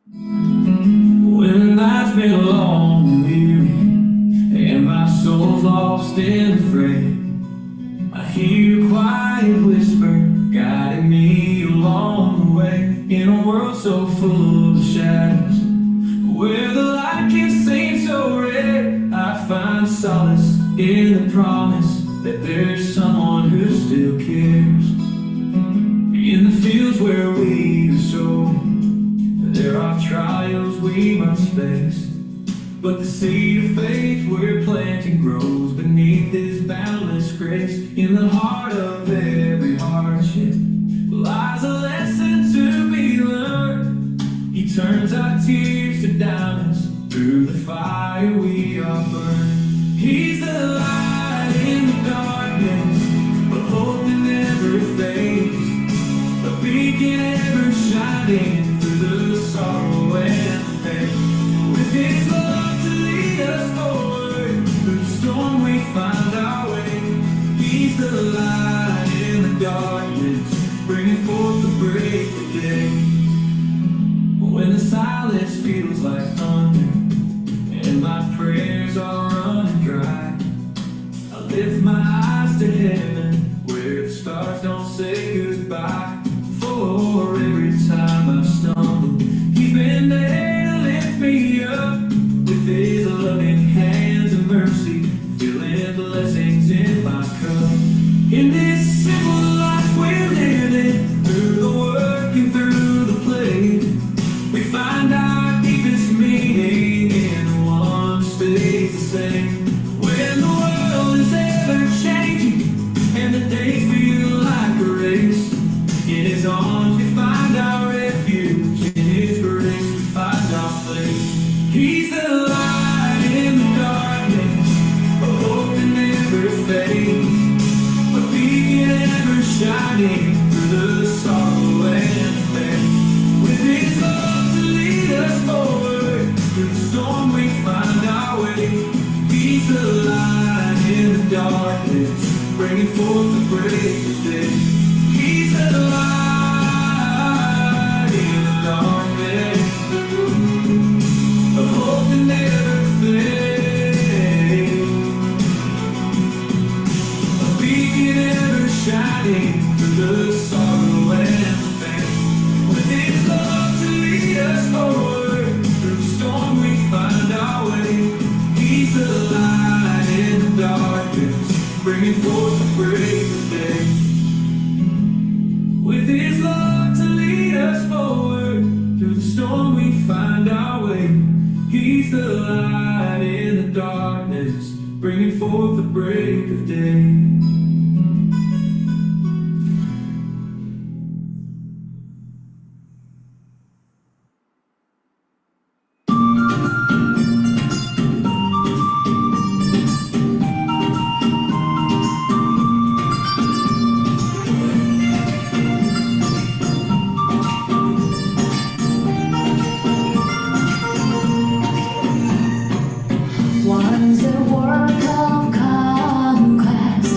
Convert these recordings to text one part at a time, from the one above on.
When life's been long and weary, and my soul's lost and afraid, I hear a quiet whisper guiding me along the way. In a world so full of shadows, where the light can seem so red, I find solace in the promise that there's someone who still cares. In the fields where we are sown, there are trials we must face, but the seed of faith we're planting grows beneath His boundless grace. In the heart of every hardship lies a lesson to be learned. He turns our tears to diamonds, through the fire we are burned. He's the light in the darkness, a hope that never fades, a beacon ever shining through the sorrow and the pain. With His love to lead us forward, through the storm we find our way. He's the light in the darkness, bringing forth the break of day. When the silence feels like thunder, and my prayers are running dry, I lift my eyes to heaven, where the stars don't say goodbye. For every time I've stumbled, He's been there to lift me up, with His loving hands and mercy, filling blessings in my cup. In this simple life we're living, through the work and through the play, we find our deepest meaning in the one who stays the same. When the world is ever changing and the days feel like a race, in His arms we find our refuge, in His grace we find our place. He's the light in the darkness, a hope that never fades, a beacon ever shining through the sorrow and the pain. With His love to lead us forward, through the storm we find our way. He's the light in the darkness, bringing forth the break of day. He's the light in the darkness, a hope that never fades, a beacon ever shining through the sorrow and the pain. With His love to lead us forward, through the storm we find our way. He's the light in the darkness, bringing forth the break of day. With His love to lead us forward, through the storm we find our way. He's the light in the darkness, bringing forth the break of day. One's a work of conquest,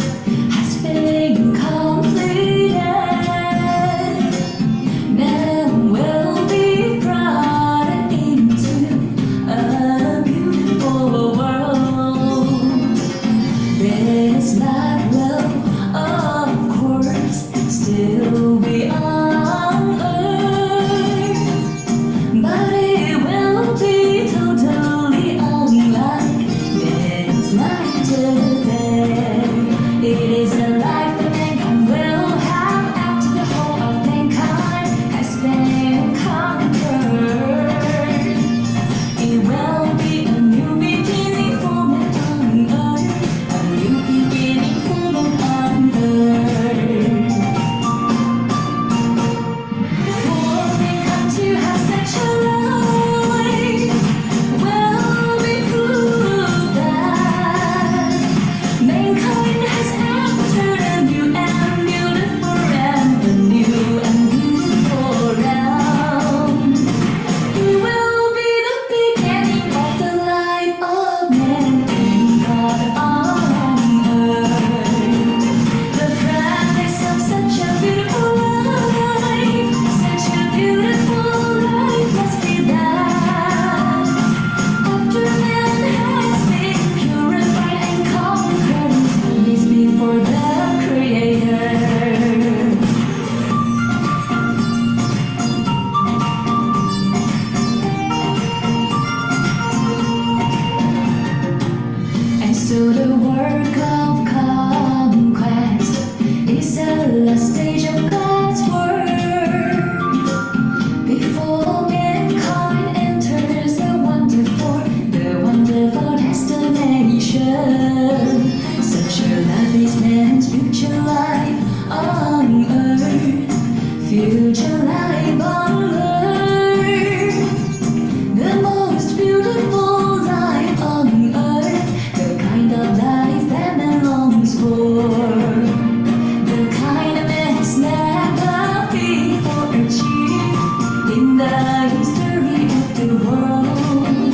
In the history of the world,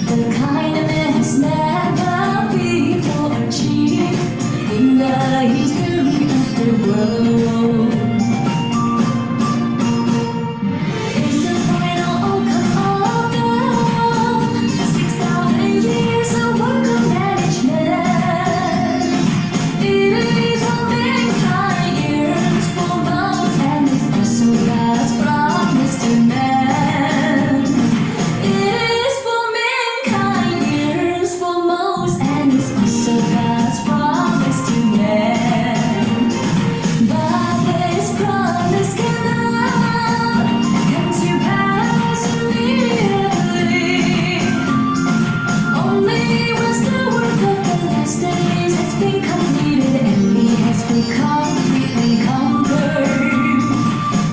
the kindness never before achieved. In the history of the world, it's the final outcome of the 6,000 years of work of management. It is what mankind yearns for most, and it's also God's promise to man. It is what mankind yearns for most, and it's also God's promise to man. But this promise cannot come to pass immediately. Only once the work of the last days has been completed and he has been completely conquered.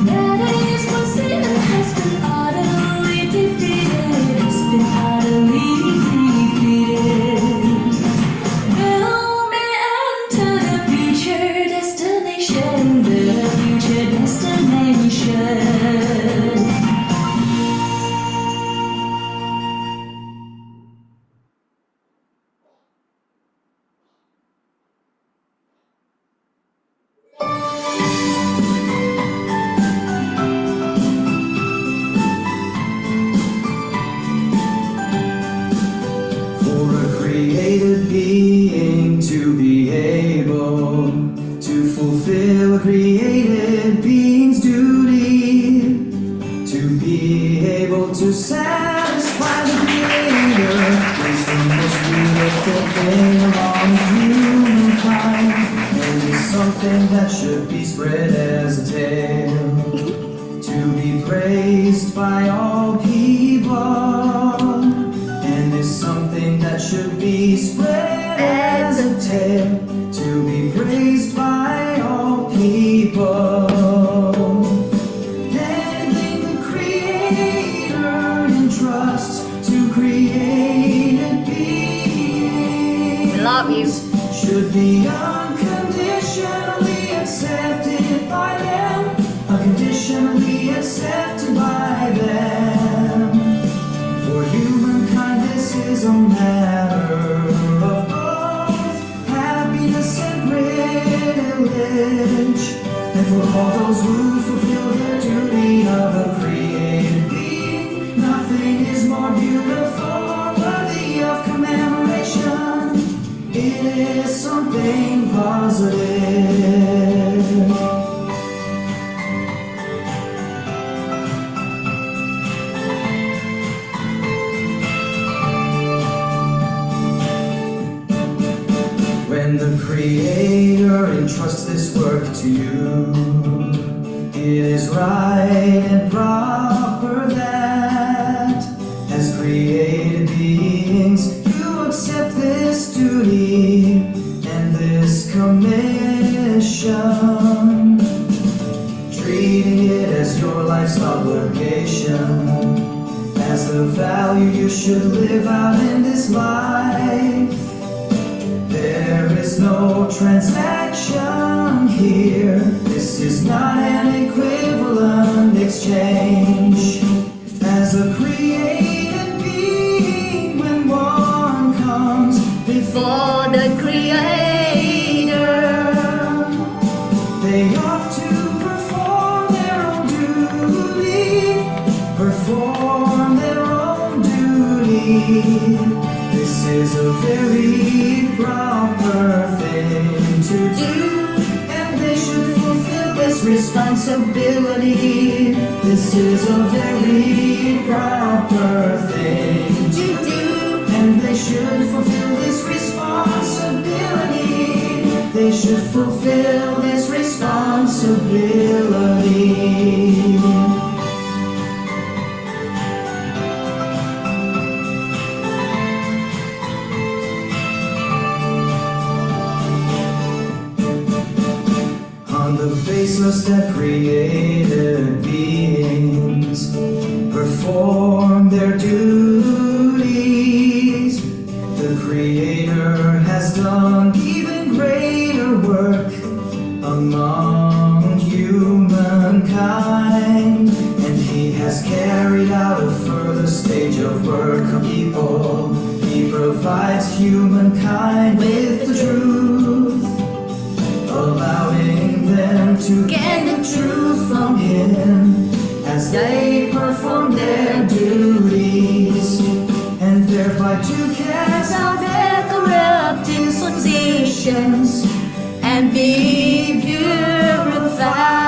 That is when Satan has been utterly defeated. Has been utterly defeated. Will we enter the future destination? The future destination. For a created being to be able to fulfill a created being's duty, to be able to satisfy the Creator is the most beautiful thing among humankind, and is something that should be spread as a tale, to be praised by all people, and is something that should be spread as a tale, to be praised by all people. Anything the Creator entrusts to created beings, We love you. should be unconditionally accepted by them, unconditionally accepted by them. For humankind this is a matter of both happiness and privilege, and for all those who fulfill their duty of a created being, nothing is more beautiful or worthy of commemoration. It is something positive. When the Creator entrusts this work to you, it is right and proper that, as created beings, you accept this duty and this commission, treating it as your life's obligation, as the value you should live out in this life. There is no transaction here. This is not an equivalent exchange. As a created being, when one comes before the Creator, they ought to perform their own duty, perform their own duty. This is a very proper thing to do, and they should fulfill this responsibility. This is a very proper thing to do, and they should fulfill this responsibility. They should fulfill this responsibility. On the basis that created beings perform their duties, the Creator has done even greater work among humankind, and He has carried out a further stage of work of people. He provides humankind with the truth, allowing them to gain the truth from Him as they perform their duties, and thereby to cast out their corrupt dispositions and be purified.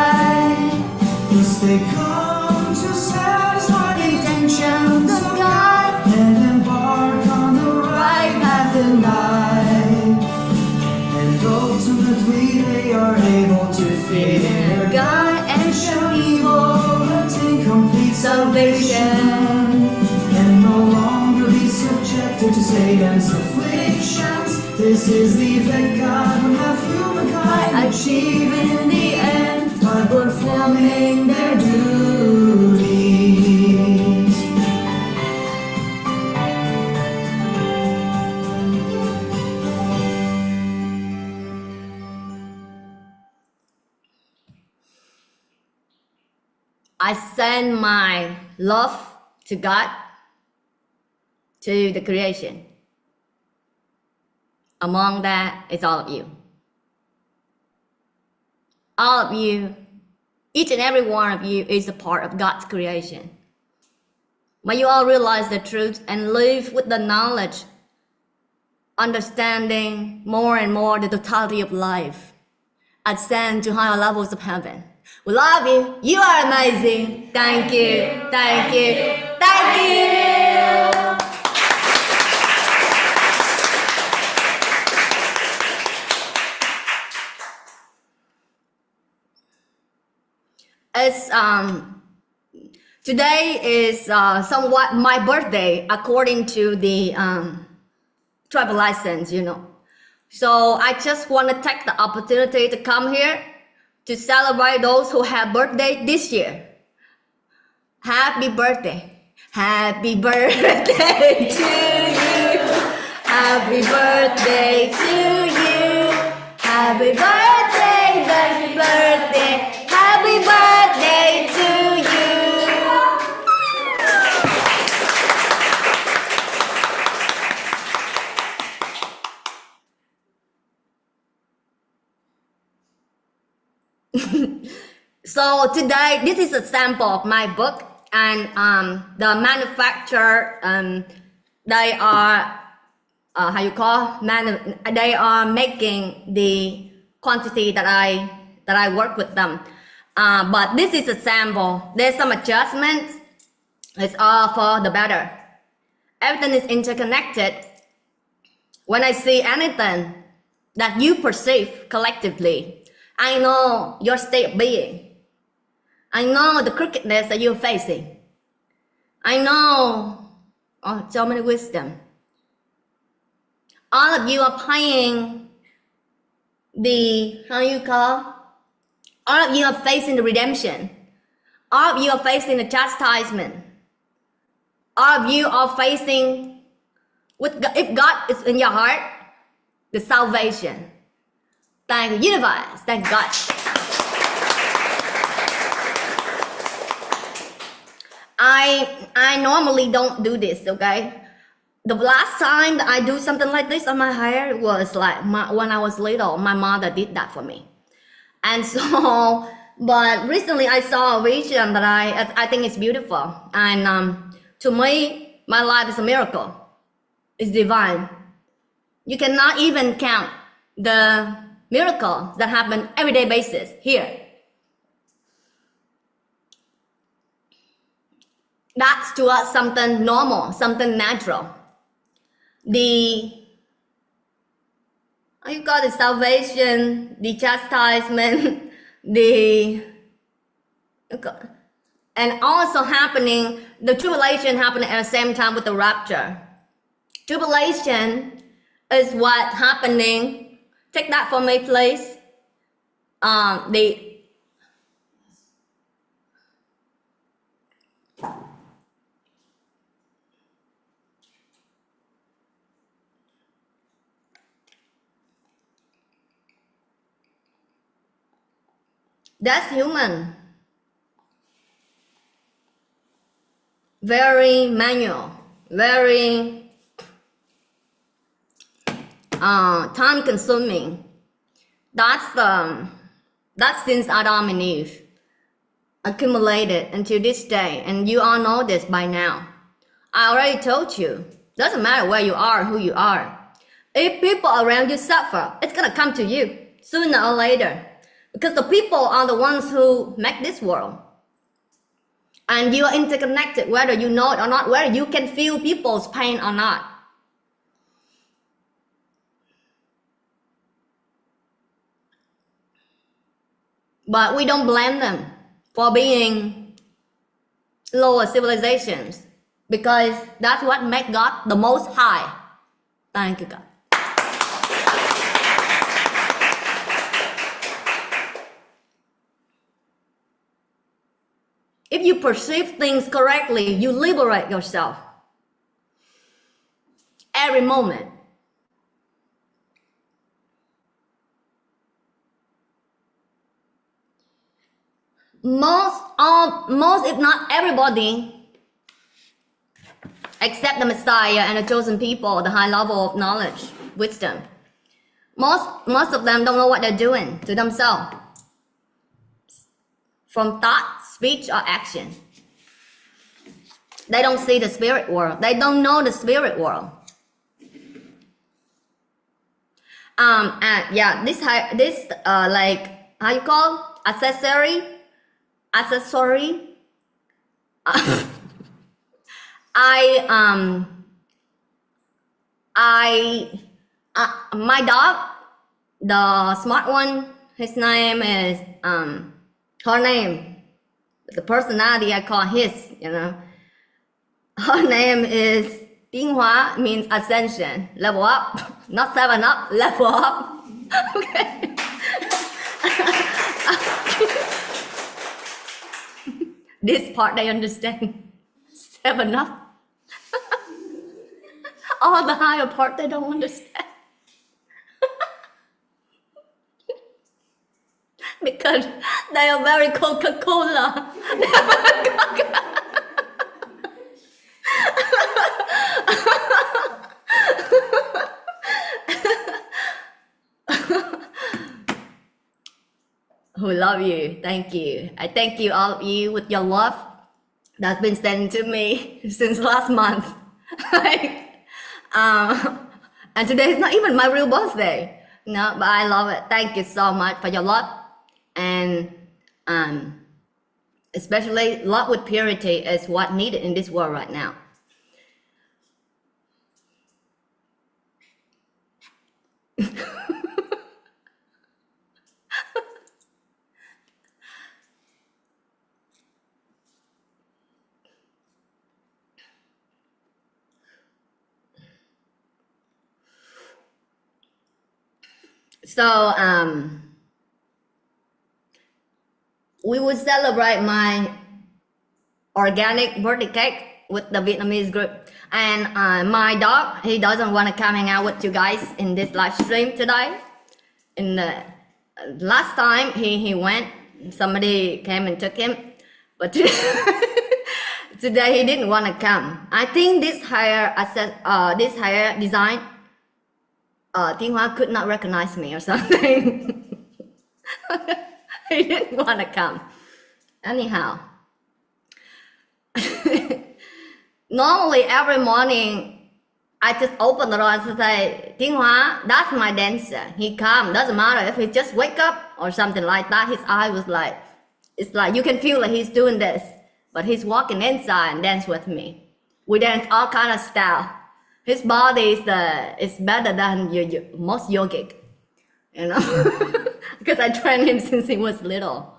Thus they come to satisfy the intentions of God and embark on the right path in life. And ultimately they are able to fear God and shun evil, attain complete salvation, and no longer be subjected to Satan's afflictions. This is the effect God would have humankind achieve in the end by performing their duties. I send my love to God, to the creation. Among that is all of you. All of you, each and every one of you is a part of God's creation. May you all realize the truth and live with the knowledge, understanding more and more the totality of life, ascend to higher levels of heaven. We love you. You are amazing. Thank you. Thank you. Thank you. It's today is somewhat my birthday according to the travel license, you know. So I just want to take the opportunity to come here to celebrate those who have birthday this year. Happy birthday. Happy birthday to you. Happy birthday to you. Happy birthday, happy birthday. Happy birthday to you. So today, this is a sample of my book, and the manufacturer, they are they are making the quantity that I work with them. But this is a sample. There's some adjustments. It's all for the better. Everything is interconnected. When I see anything that you perceive collectively, I know your state of being. I know the crookedness that you're facing. I know so many wisdom. All of you are paying the, all of you are facing the redemption. All of you are facing the chastisement. All of you are facing, if God is in your heart, the salvation. Thank the universe, thank God. I normally don't do this, okay? The last time that I do something like this on my hair was like when I was little. My mother did that for me. And so, but recently I saw a vision that I think is beautiful. And to me, my life is a miracle. It's divine. You cannot even count the miracles that happen everyday basis here. That's to us something normal, something natural. The salvation, the chastisement, and also happening, the tribulation happening at the same time with the rapture. Tribulation is what happening. Take that for me, please. That's human. very manual, very time consuming. That's since Adam and Eve accumulated until this day, and you all know this by now. I already told you, doesn't matter where you are, who you are. If people around you suffer, it's gonna come to you sooner or later, because the people are the ones who make this world. And you are interconnected, whether you know it or not, whether you can feel people's pain or not. But we don't blame them for being lower civilizations, because that's what makes God the most high. Thank you, God. If you perceive things correctly, you liberate yourself every moment. Most, if not everybody, except the Messiah and the chosen people, the high level of knowledge, wisdom, most of them don't know what they're doing to themselves, from thought, speech, or action. They don't see the spirit world. They don't know the spirit world. And yeah, this like, how you call, accessory. My dog, the smart one, his name is her name, the personality I call his, you know. Her name is Tiến Hóa, means ascension, level up, not 7 up, level up. Okay. This part they understand. 7 up. All the higher part they don't understand. Because they are very Coca-Cola. Who love you. Thank you. I thank you, all of you, with your love that's been sent to me since last month. And today is not even my real birthday. No, but I love it. Thank you so much for your love. And especially love with purity is what needed in this world right now. So we would celebrate my organic birthday cake with the Vietnamese group, and my dog, he doesn't want to come hang out with you guys in this live stream today. In the last time he went, somebody came and took him, but today he didn't want to come. I think this hair design, Tiến Hóa could not recognize me or something. He didn't want to come. Anyhow, normally every morning I just open the door and say, Tiến Hóa, that's my dancer. He come. Doesn't matter if he just wake up or something like that. His eye was like, it's like you can feel like he's doing this, but he's walking inside and dance with me. We dance all kind of style. His body is better than most yogic, you know, because I trained him since he was little.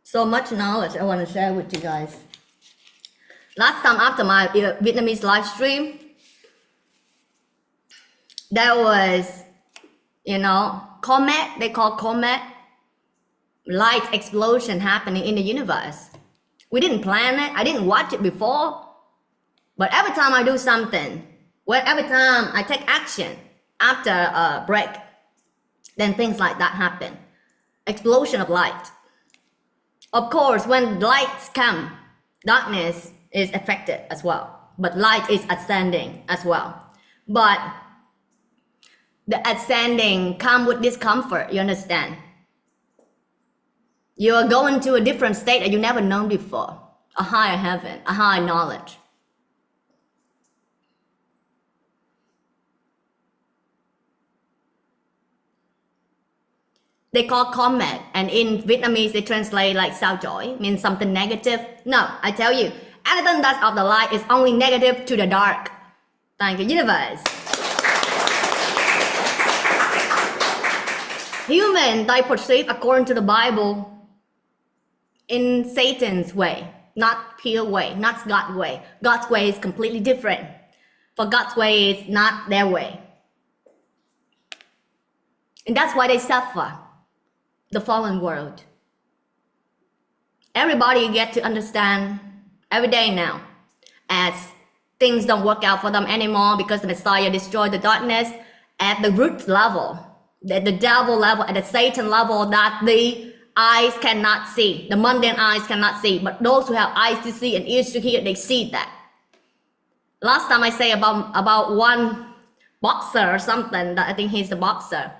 So much knowledge I want to share with you guys. Last time after my Vietnamese live stream, there was, you know, comment, they call comment, light explosion happening in the universe. We didn't plan it. I didn't watch it before. But every time I do something, every time I take action after a break, then things like that happen. Explosion of light. Of course, when lights come, darkness is affected as well. But light is ascending as well. But the ascending comes with discomfort, you understand? You are going to a different state that you never known before. A higher heaven, a higher knowledge. They call comet, and in Vietnamese they translate like sao chổi, means something negative. No, I tell you, anything that's of the light is only negative to the dark. Thank you, universe. Human, they perceive according to the Bible in Satan's way, not pure way, not God's way. God's way is completely different. For God's way is not their way. And that's why they suffer. The fallen world. Everybody get to understand every day now, as things don't work out for them anymore because the Messiah destroyed the darkness at the root level, at the devil level, at the Satan level that the eyes cannot see, the mundane eyes cannot see, but those who have eyes to see and ears to hear, they see that. Last time I say about one boxer or something, that I think he's a boxer.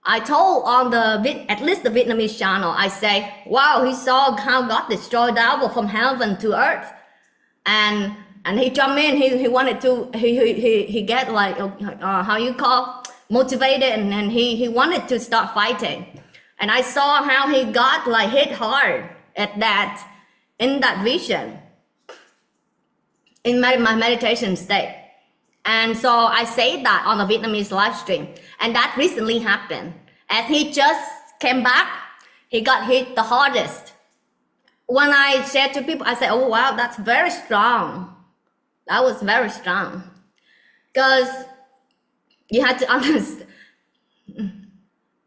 I told on at least the Vietnamese channel, I say, wow, he saw how God destroyed the devil from heaven to earth. And he jumped in, he wanted to, he get like, how you call, motivated, and he wanted to start fighting. And I saw how he got like hit hard at that, in that vision, in my meditation state. And so I say that on the Vietnamese live stream. And that recently happened. As he just came back, he got hit the hardest. When I shared to people, I said, oh wow, that's very strong. That was very strong. Because you had to understand,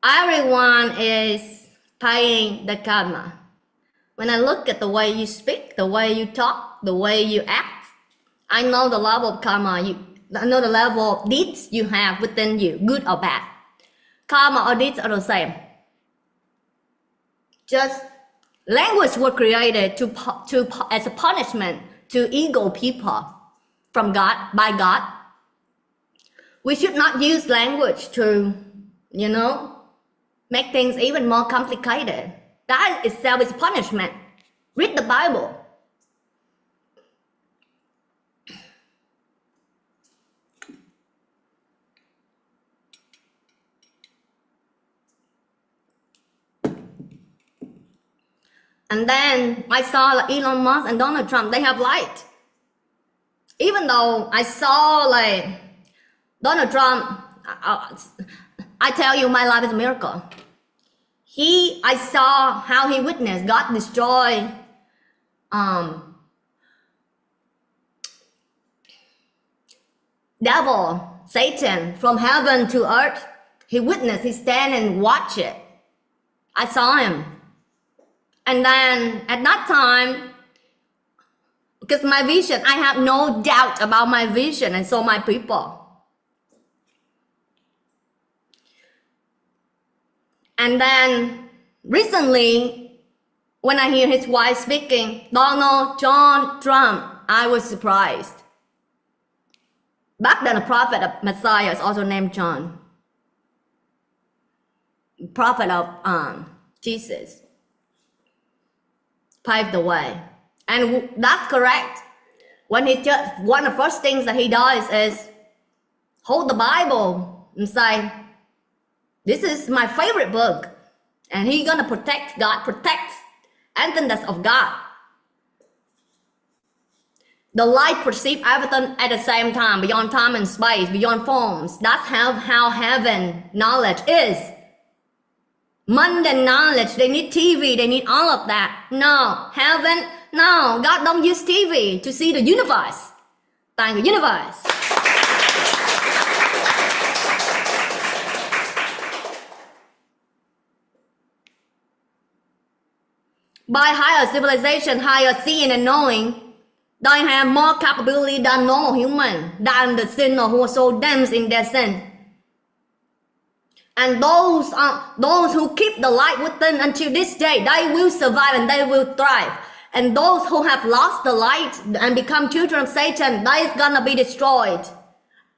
everyone is paying the karma. When I look at the way you speak, the way you talk, the way you act, I know the level of karma I know the level of deeds you have within you, good or bad. Karma or deeds are the same. Just language was created as a punishment to ego people from God, by God. We should not use language to, make things even more complicated. That itself is punishment. Read the Bible. And then I saw like Elon Musk and Donald Trump, they have light. Even though I saw like Donald Trump, I tell you, my life is a miracle. I saw how he witnessed God destroy devil, Satan, from heaven to earth. He witnessed, he stand and watch it. I saw him. And then at that time, because my vision, I have no doubt about my vision, and so my people. And then recently, when I hear his wife speaking, Donald John Trump, I was surprised. Back then, a prophet of Messiah is also named John. Prophet of Jesus. Paved the way. And that's correct. One of the first things that he does is hold the Bible and say, this is my favorite book. And he's gonna protect God, protect anything that's of God. The light perceives everything at the same time, beyond time and space, beyond forms. That's how heaven knowledge is. Mundane knowledge, they need TV, they need all of that. No, heaven, no, God don't use TV to see the universe. Thank you, universe. by higher civilization, higher seeing and knowing, they have more capability than normal human, than the sinner who are so dense in their sin. And those who keep the light within until this day, they will survive and they will thrive. And those who have lost the light and become children of Satan, they is gonna be destroyed.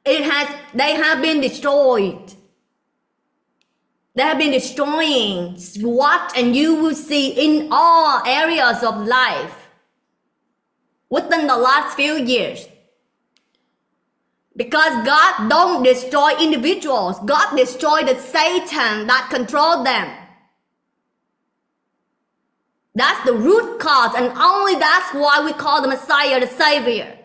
They have been destroyed. They have been destroying what, and you will see in all areas of life within the last few years. Because God don't destroy individuals. God destroyed the Satan that controlled them. That's the root cause, and only that's why we call the Messiah the Savior.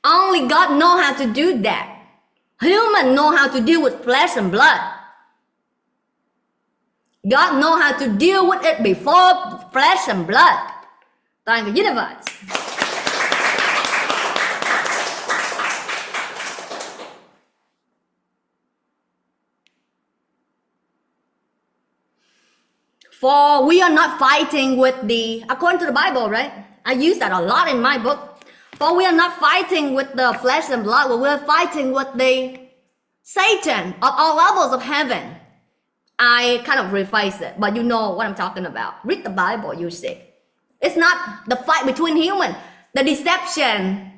Only God knows how to do that. Humans know how to deal with flesh and blood. God knows how to deal with it before flesh and blood. Toàn cái universe. For we are not fighting with according to the Bible, right? I use that a lot in my book. For we are not fighting with the flesh and blood, but we're fighting with the Satan of all levels of heaven. I kind of rephrase it, but you know what I'm talking about. Read the Bible, you see. It's not the fight between humans. The deception,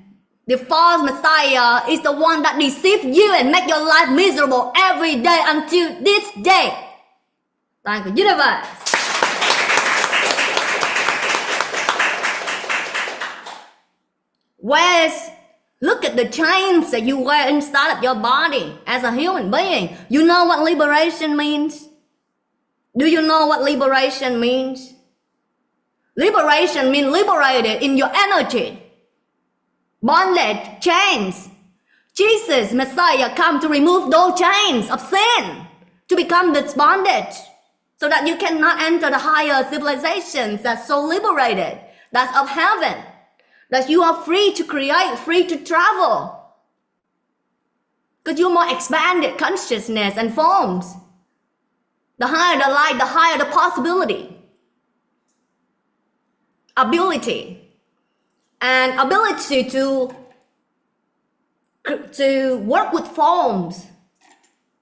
the false Messiah is the one that deceives you and make your life miserable every day until this day. Thank you, universe. Look at the chains that you wear inside of your body as a human being. You know what liberation means? Do you know what liberation means? Liberation means liberated in your energy. Bondage, chains. Jesus, Messiah, come to remove those chains of sin, to become this bondage, so that you cannot enter the higher civilizations that's so liberated, that's of heaven. That you are free to create, free to travel. Because you're more expanded consciousness and forms. The higher the light, the higher the possibility. Ability. And ability to work with forms.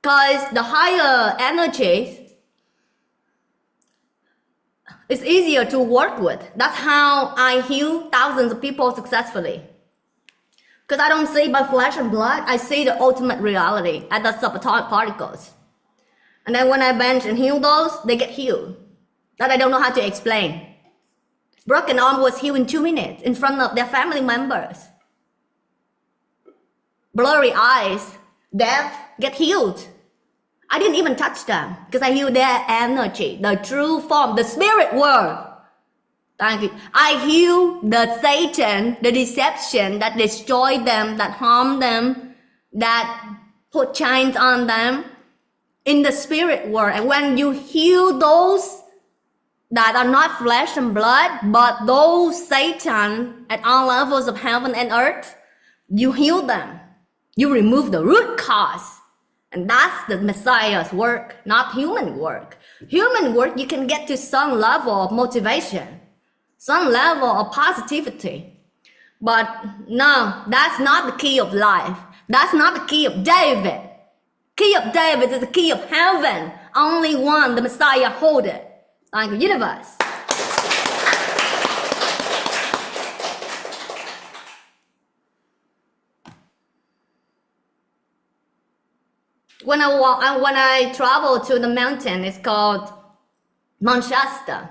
Because the higher energy, it's easier to work with. That's how I heal thousands of people successfully. Because I don't see by flesh and blood, I see the ultimate reality at the subatomic particles. And then when I bench and heal those, they get healed. That I don't know how to explain. Broken arm was healed in 2 minutes in front of their family members. Blurry eyes, deaf, get healed. I didn't even touch them because I heal their energy, the true form, the spirit world. Thank you. I heal the Satan, the deception that destroyed them, that harmed them, that put chains on them in the spirit world. And when you heal those that are not flesh and blood, but those Satan at all levels of heaven and earth, you heal them. You remove the root cause. And that's the Messiah's work, not human work. Human work, you can get to some level of motivation, some level of positivity. But no, that's not the key of life. That's not the key of David. Key of David is the key of heaven. Only one, the Messiah, hold it. Like the universe. When I travel to the mountain, it's called Mount Shasta.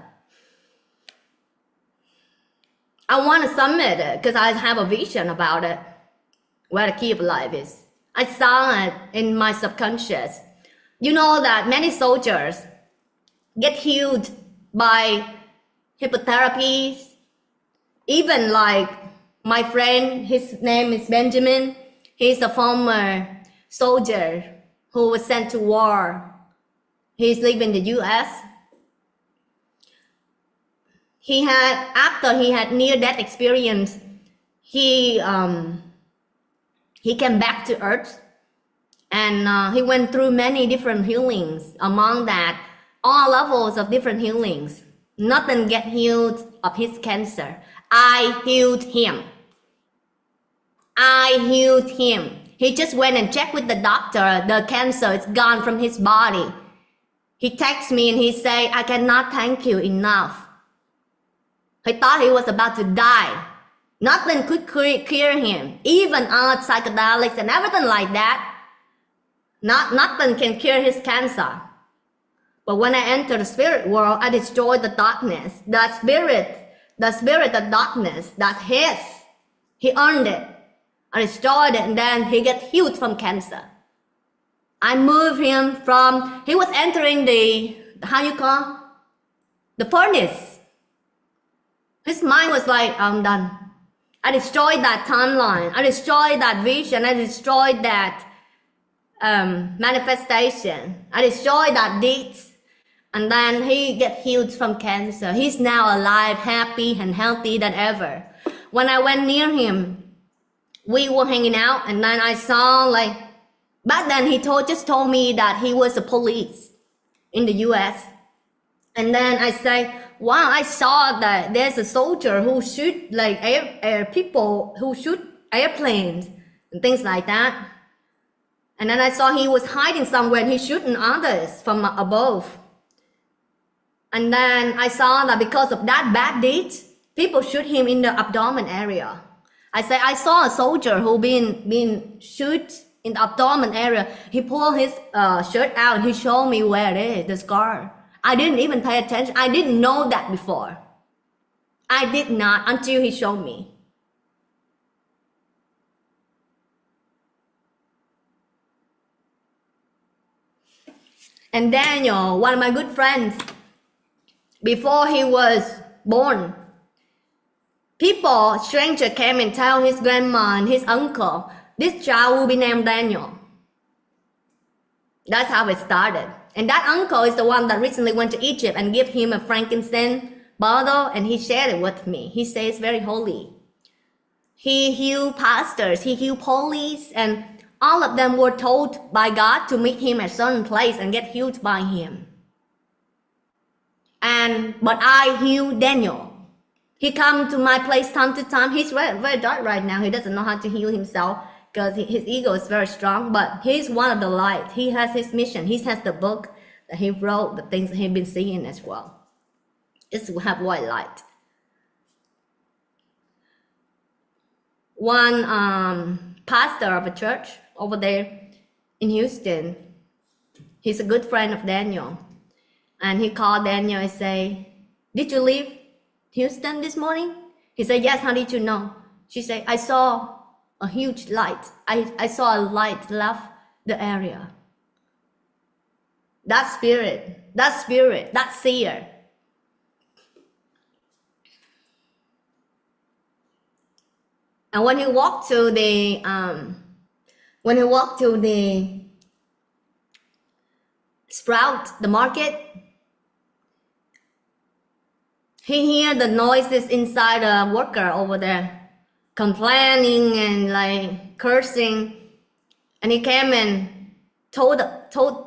I want to summit it because I have a vision about it, where the key of life is. I saw it in my subconscious. You know that many soldiers get healed by hypnotherapies. Even like my friend, his name is Benjamin. He's a former soldier who was sent to war. He's living in the US. After he had near-death experience, he came back to Earth, and he went through many different healings. Among that, all levels of different healings. Nothing get healed of his cancer. I healed him. I healed him. He just went and checked with the doctor. The cancer is gone from his body. He texted me and he said, I cannot thank you enough. He thought he was about to die. Nothing could cure him. Even all psychedelics and everything like that. Nothing can cure his cancer. But when I entered the spirit world, I destroyed the darkness. The spirit of darkness, that's his. He earned it. I destroyed it, and then he get healed from cancer. I moved him from, he was entering the, how you call? The furnace. His mind was like, I'm done. I destroyed that timeline. I destroyed that vision. I destroyed that manifestation. I destroyed that deeds. And then he get healed from cancer. He's now alive, happy and healthy than ever. When I went near him, we were hanging out, and then I saw, like, back then he just told me that he was a police in the US. And then I say, wow, I saw that there's a soldier who shoot like people who shoot airplanes and things like that. And then I saw he was hiding somewhere and he's shooting others from above. And then I saw that because of that bad deed, people shoot him in the abdomen area. I say, I saw a soldier who been shoot in the abdomen area. He pulled his shirt out and he showed me where it is, the scar. I didn't even pay attention. I didn't know that before. I did not until he showed me. And Daniel, one of my good friends, before he was born, stranger came and tell his grandma and his uncle, this child will be named Daniel. That's how it started. And that uncle is the one that recently went to Egypt and gave him a frankincense bottle, and he shared it with me. He says it's very holy. He healed pastors, he healed police, and all of them were told by God to meet him at a certain place and get healed by him. But I healed Daniel. He come to my place time to time. He's very, very dark right now. He doesn't know how to heal himself because his ego is very strong, but he's one of the light. He has his mission. He has the book that he wrote, the things that he's been seeing as well. Just have white light. One pastor of a church over there in Houston, he's a good friend of Daniel. And he called Daniel and say, did you leave Houston this morning? He said, yes, how did you know? She said, I saw a huge light. I saw a light left the area. That spirit, that seer. And when he walked to the Sprout, the market, he heard the noises inside a worker over there, complaining and like cursing. And he came and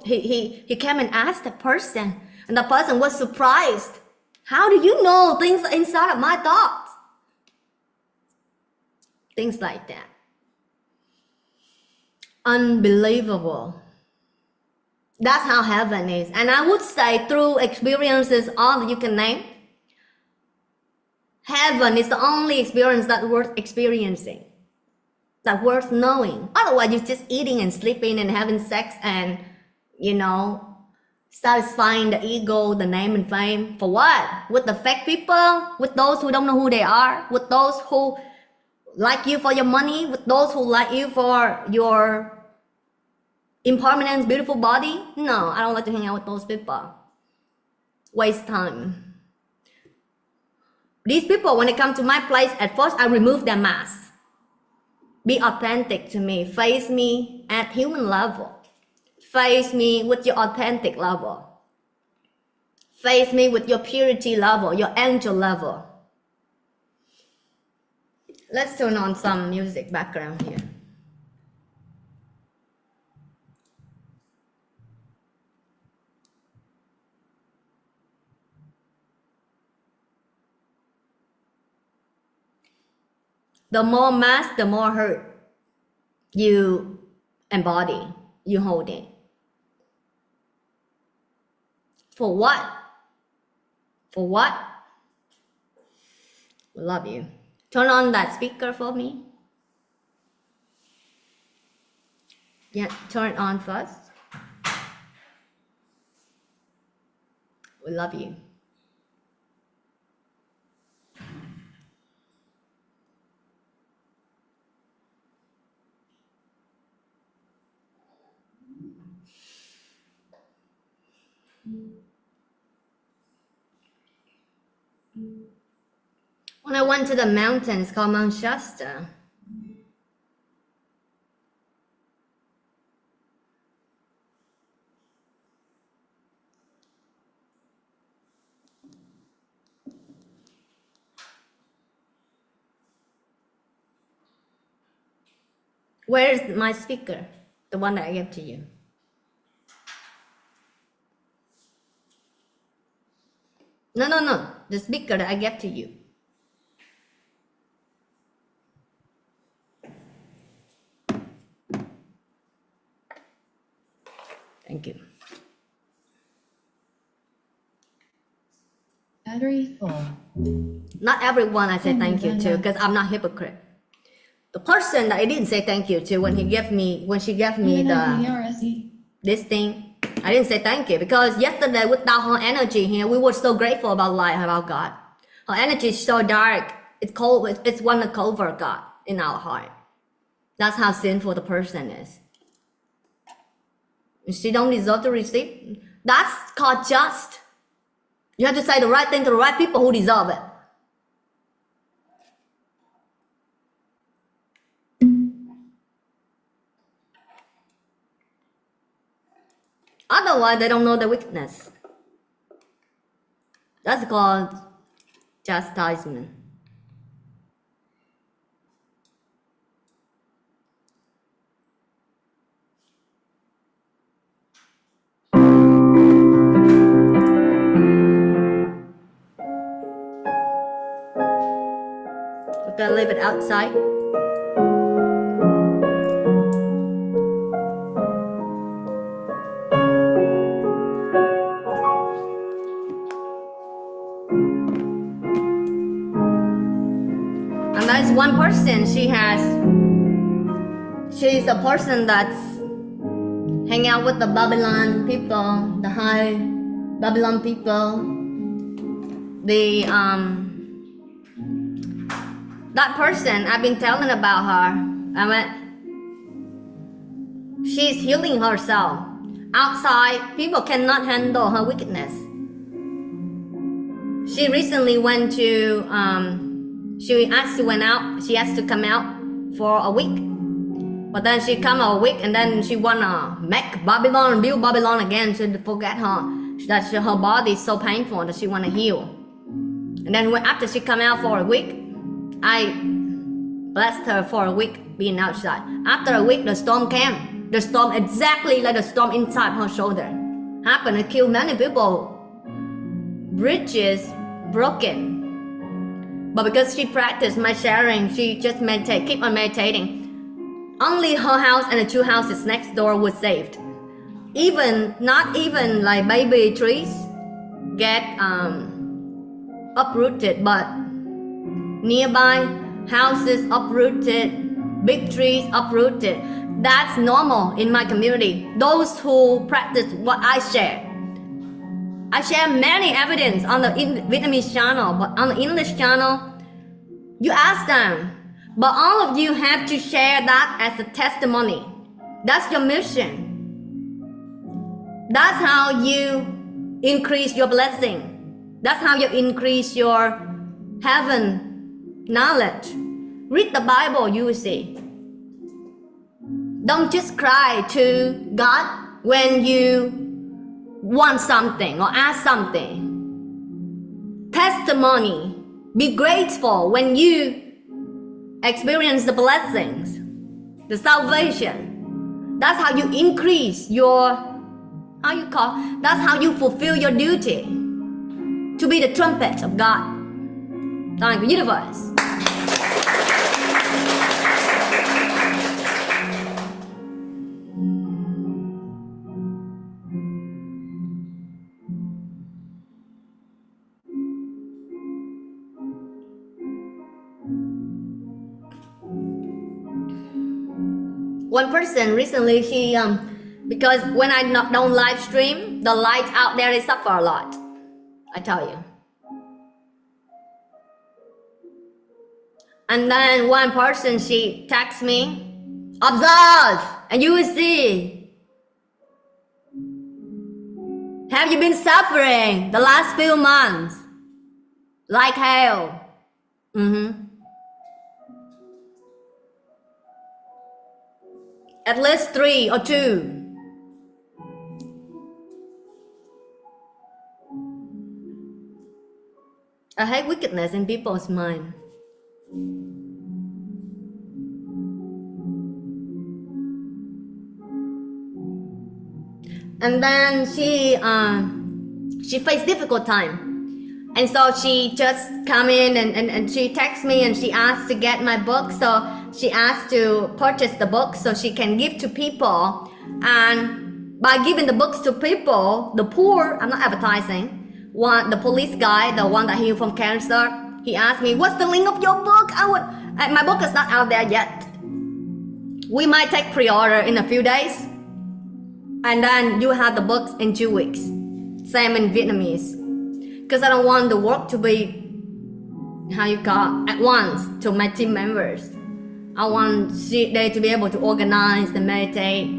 he came and asked the person, and the person was surprised. How do you know things inside of my thoughts? Things like that. Unbelievable. That's how heaven is. And I would say through experiences, all that you can name, heaven is the only experience that's worth experiencing, that's worth knowing. Otherwise, you're just eating and sleeping and having sex and, satisfying the ego, the name and fame. For what? With the fake people? With those who don't know who they are? With those who like you for your money? With those who like you for your impermanent, beautiful body? No, I don't like to hang out with those people. Waste time. These people, when they come to my place, at first I remove their mask. Be authentic to me. Face me at human level. Face me with your authentic level. Face me with your purity level, your angel level. Let's turn on some music background here. The more mask, the more hurt you embody, you hold it. For what? For what? Love you. Turn on that speaker for me. Yeah, turn it on first. We love you. When I went to the mountains called Mount Shasta, where is my speaker? The one that I gave to you. No. The speaker that I gave to you. Thank you. Battery full. Not everyone I say thank you to, because I'm not hypocrite. The person that I didn't say thank you to when she gave me this thing, I didn't say thank you, because yesterday without her energy here, we were so grateful about life, about God. Her energy is so dark, it's cold, it's one to cover God in our heart. That's how sinful the person is. She don't deserve to receive. That's called just. You have to say the right thing to the right people who deserve it. Otherwise, they don't know the weakness. That's called chastisement. We gotta leave it outside. And that's one person she's a person that's hang out with the Babylon people, the high Babylon people. That person, I've been telling about her. She's healing herself. Outside, people cannot handle her wickedness. She recently went to, she has to come out for a week. But then she come a week and then she wanna make Babylon, build Babylon again to forget her. That her body is so painful that she wanna heal. And then after she come out for a week, I blessed her for a week being outside. After a week, the storm came. The storm exactly like the storm inside her shoulder. Happened to kill many people. Bridges broken. But because she practiced my sharing, she just keep on meditating. Only her house and the 2 houses next door was saved. Not even like baby trees get uprooted, but nearby houses uprooted, big trees uprooted. That's normal in my community. Those who practice what I share. I share many evidence on the Vietnamese channel, but on the English channel, you ask them. But all of you have to share that as a testimony. That's your mission. That's how you increase your blessing. That's how you increase your heaven knowledge. Read the Bible, you will see. Don't just cry to God when you want something or ask something. Testimony. Be grateful when you experience the blessings, the salvation. That's how you increase that's how you fulfill your duty to be the trumpet of God. Thank you, universe. One person recently, she because when I don't live stream, the lights out there, they suffer a lot. I tell you. And then one person, she texts me, observe, and you will see. Have you been suffering the last few months? Like hell. At least 3 or 2. I hate wickedness in people's mind. And then she faced difficult time, and so she just come in and she texts me and she asked to get my book. So she asked to purchase the book so she can give to people, and by giving the books to people, the poor, I'm not advertising, the police guy, the one that healed from cancer, he asked me, what's the link of your book? My book is not out there yet. We might take pre-order in a few days, and then you have the books in 2 weeks. Same in Vietnamese. Because I don't want the work to be, at once to my team members. I want they to be able to organize and meditate,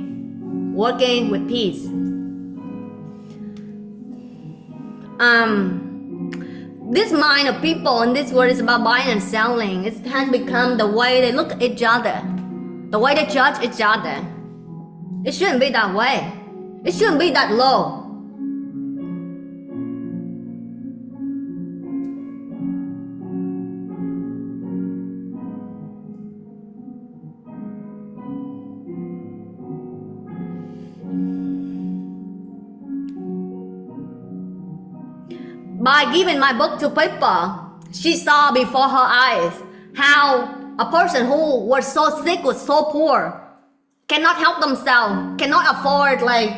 working with peace. This mind of people in this world is about buying and selling. It has become the way they look at each other, the way they judge each other. It shouldn't be that way. It shouldn't be that low. By giving my book to people, she saw before her eyes how a person who was so sick, was so poor, cannot help themselves, cannot afford like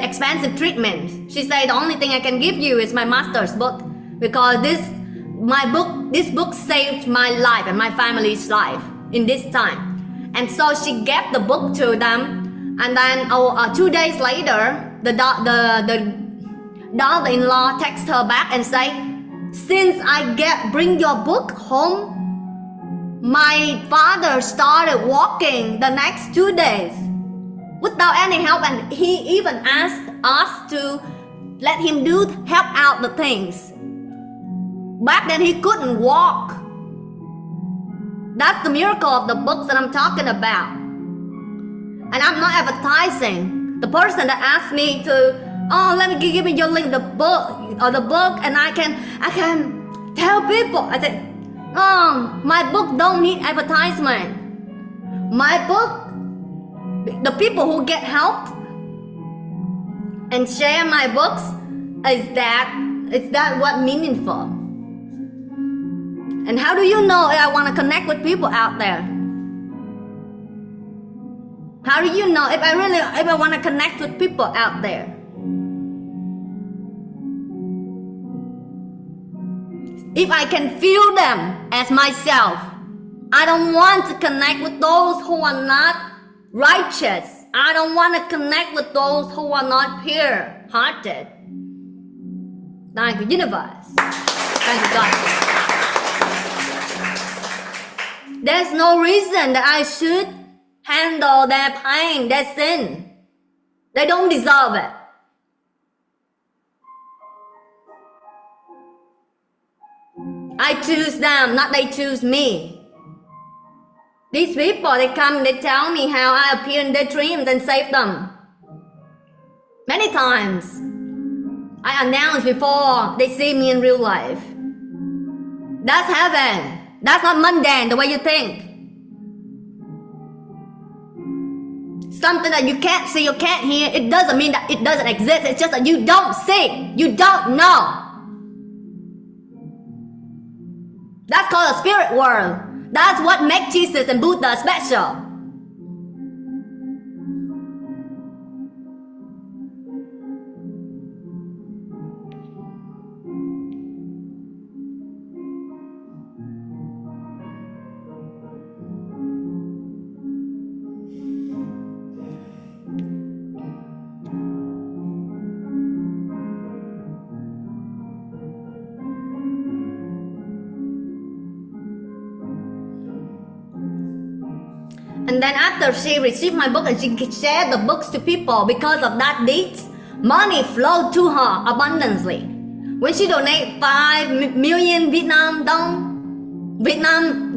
expensive treatment. She said, the only thing I can give you is my master's book, because this book saved my life and my family's life in this time. And so she gave the book to them, and then 2 days later, the daughter-in-law texts her back and say, since I bring your book home, my father started walking the next 2 days without any help, and he even asked us to let him help out the things. Back then he couldn't walk. That's the miracle of the books that I'm talking about. And I'm not advertising. The person that asked me to, let me give me your link, the book, and I can tell people. I said, my book don't need advertisement. My book, the people who get helped and share my books, is that what meaningful? And how do you know if I want to connect with people out there? How do you know if I want to connect with people out there? If I can feel them as myself. I don't want to connect with those who are not righteous. I don't want to connect with those who are not pure-hearted. Thank you, universe. Thank you, God. There's no reason that I should handle their pain, their sin. They don't deserve it. I choose them, not they choose me. These people, they come and they tell me how I appear in their dreams and save them. Many times, I announce before they see me in real life. That's heaven. That's not mundane the way you think. Something that you can't see, you can't hear, it doesn't mean that it doesn't exist. It's just that you don't see, you don't know. That's called a spirit world. That's what makes Jesus and Buddha special. And then after she received my book and she shared the books to people, because of that deed, money flowed to her abundantly. When she donated 5 million Vietnam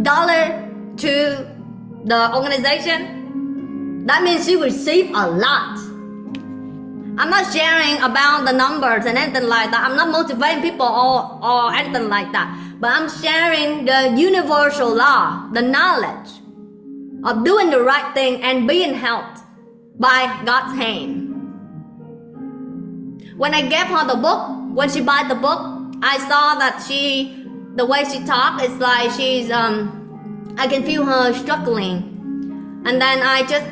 dollar to the organization, that means she received a lot. I'm not sharing about the numbers and anything like that. I'm not motivating people or anything like that. But I'm sharing the universal law, the knowledge of doing the right thing and being helped by God's hand. When I gave her the book, when she bought the book, I saw that the way she talked is like I can feel her struggling. And then I gave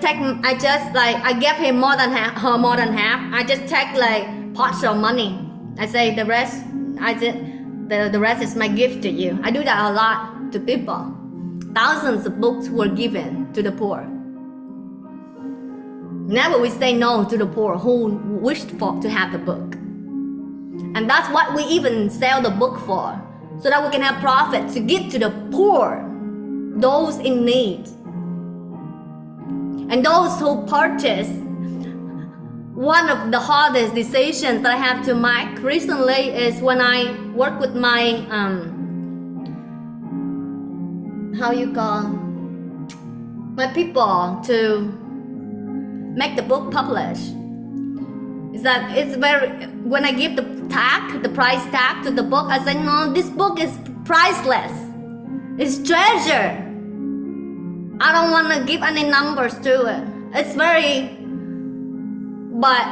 him more than half. I just take like partial money. I say the rest, the rest is my gift to you. I do that a lot to people. Thousands of books were given to the poor. Never we say no to the poor who wished to have the book. And that's what we even sell the book for, so that we can have profit to give to the poor, those in need. And those who purchase, one of the hardest decisions that I have to make recently is when I work with my my people to make the book published. Is that when I give the price tag to the book, I say, no, this book is priceless. It's treasure. I don't want to give any numbers to it. But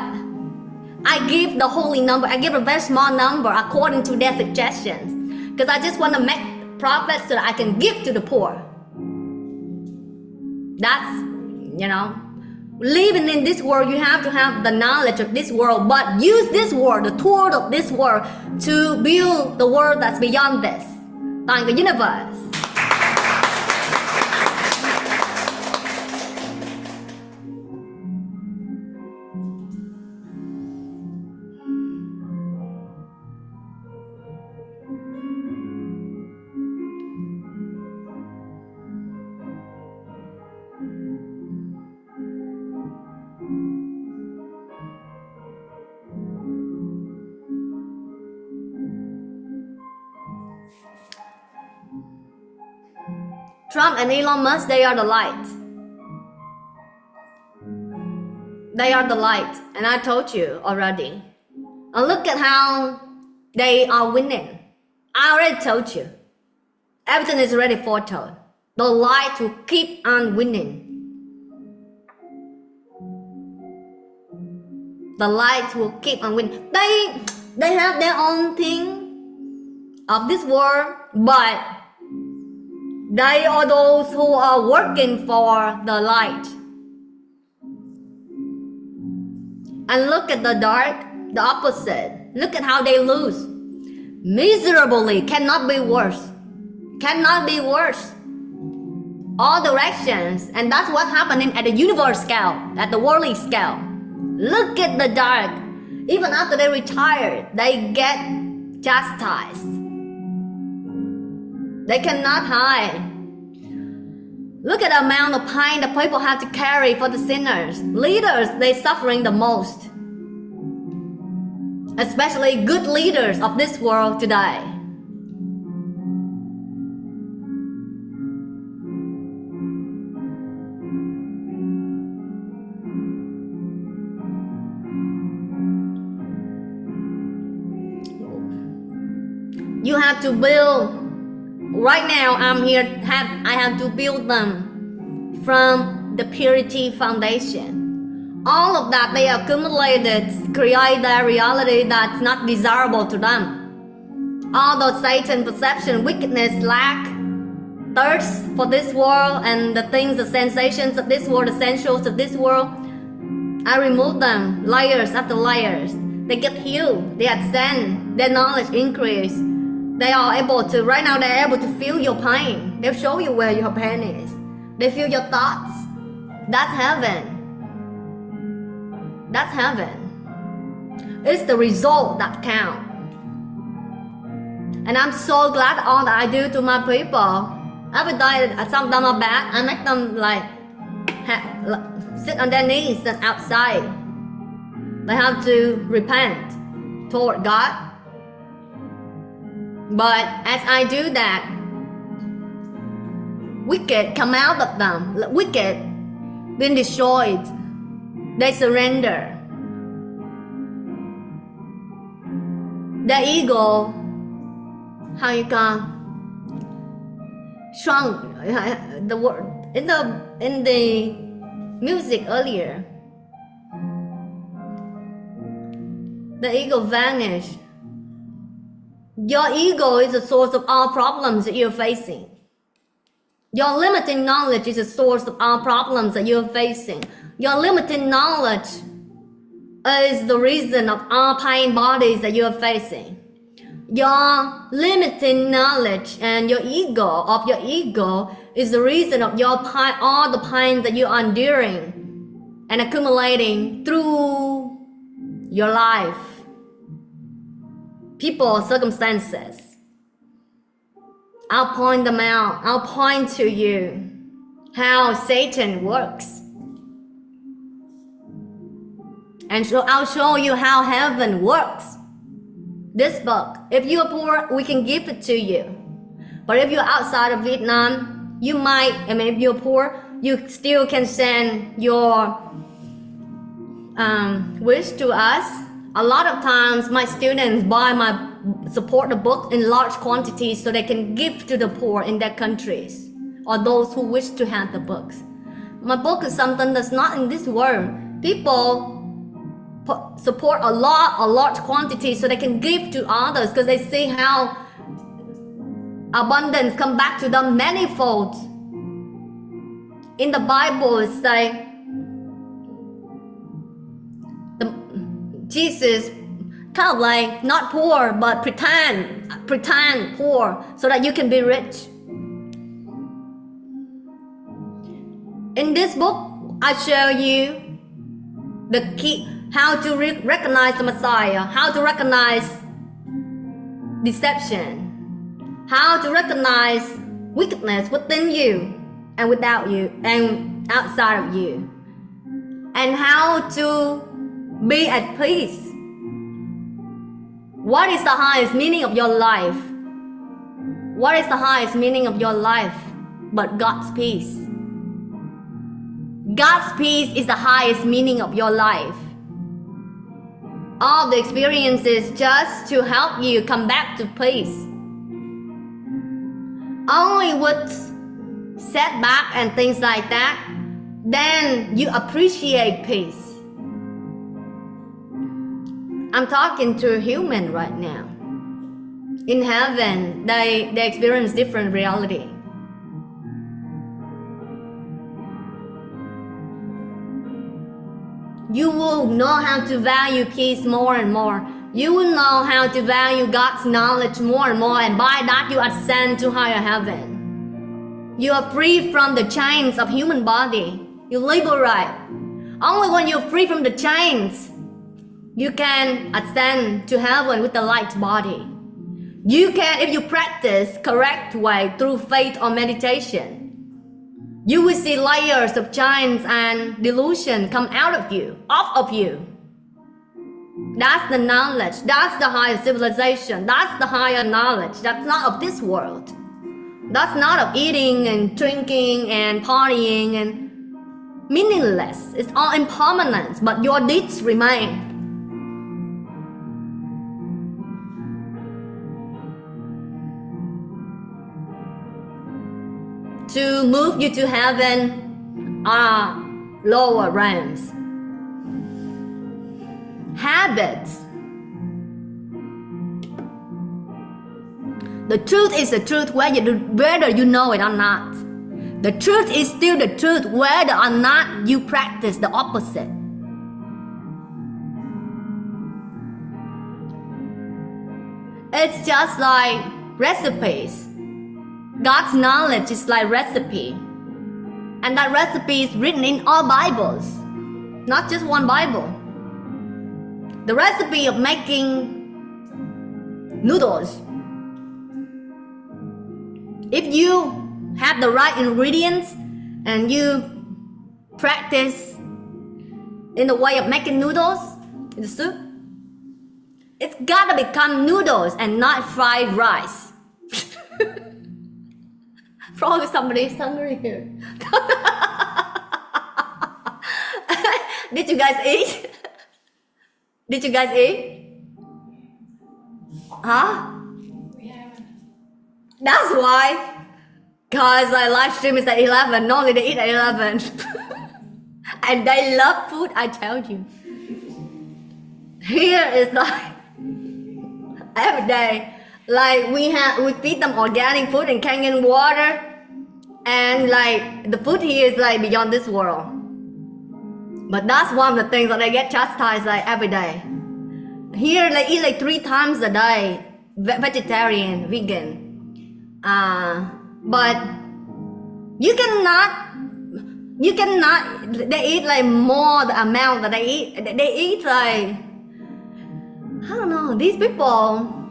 I give the holy number. I give a very small number according to their suggestions. Because I just want to make profit so that I can give to the poor. That's, living in this world, you have to have the knowledge of this world, but use this world, the tool of this world, to build the world that's beyond this, like the universe. Trump and Elon Musk, they are the light. They are the light, and I told you already. And look at how they are winning. I already told you. Everything is already foretold. The light will keep on winning. The light will keep on winning. They have their own thing of this world, but they are those who are working for the light. And look at the dark, the opposite. Look at how they lose. Miserably, cannot be worse. Cannot be worse. All directions. And that's what's happening at the universe scale, at the worldly scale. Look at the dark. Even after they retire, they get chastised. They cannot hide. Look at the amount of pain that people have to carry for the sinners. Leaders, they're suffering the most. Especially good leaders of this world today. You have to build. Right now, I have to build them from the purity foundation. All of that they accumulated create their reality that's not desirable to them. All those Satan perception, wickedness, lack, thirst for this world and the things, the sensations of this world, the sensuals of this world, I remove them layers after layers. They get healed, they ascend, their knowledge increase. They are able to, right now they're able to feel your pain. They'll show you where your pain is. They feel your thoughts. That's heaven. That's heaven. It's the result that counts. And I'm so glad all that I do to my people. Every day, some of them are bad. I make them like sit on their knees and outside. They have to repent toward God. But as I do that, wicked come out of them. Wicked been destroyed. They surrender. The ego, how you call, shrunk. The word in the music earlier. The ego vanished. Your ego is the source of all problems that you're facing. Your limited knowledge is the source of all problems that you're facing. Your limited knowledge is the reason of all pain bodies that you're facing. Your limited knowledge and your ego is the reason of your pain, all the pain that you're enduring and accumulating through your life. People, circumstances. I'll point them out. I'll point to you how Satan works. And so I'll show you how heaven works. This book, if you're poor, we can give it to you. But if you're outside of Vietnam, you might, if you're poor, you still can send your wish to us. A lot of times my students support the book in large quantities so they can give to the poor in their countries or those who wish to have the books. My book is something that's not in this world. People support a large quantity so they can give to others because they see how abundance come back to them manifold. In the Bible it says Jesus kind of like not poor but pretend poor so that you can be rich. In this book I show you the key, how to recognize the Messiah, how to recognize deception, how to recognize wickedness within you and without you and outside of you, and how to be at peace. What is the highest meaning of your life? What is the highest meaning of your life but God's peace? God's peace is the highest meaning of your life. All the experiences just to help you come back to peace. Only with setback and things like that, then you appreciate peace. I'm talking to a human right now. In heaven, they experience different reality. You will know how to value peace more and more. You will know how to value God's knowledge more and more, and by that you ascend to higher heaven. You are free from the chains of human body. You liberate. Only when you're free from the chains, you can ascend to heaven with the light body. You can, if you practice correct way through faith or meditation, you will see layers of chains and delusion come out of you, off of you. That's the knowledge. That's the higher civilization. That's the higher knowledge. That's not of this world. That's not of eating and drinking and partying and meaningless. It's all impermanent, but your deeds remain. To move you to heaven are lower realms. Habits. The truth is the truth whether you know it or not. The truth is still the truth whether or not you practice the opposite. It's just like recipes. God's knowledge is like recipe. And that recipe is written in all Bibles, not just one Bible. The recipe of making noodles. If you have the right ingredients and you practice in the way of making noodles in the soup, it's gotta become noodles and not fried rice. Probably somebody's hungry here. Did you guys eat? Did you guys eat? Huh? We haven't. That's why. Cause I live stream is at 11. Normally they eat at 11. And they love food, I tell you. Here is like every day. Like we feed them organic food and Kenyan water. And like the food here is like beyond this world. But that's one of the things that I get chastised like every day. Here they eat like 3 times a day, vegetarian, vegan. But you cannot, they eat like more the amount that they eat. They eat like, I don't know, these people,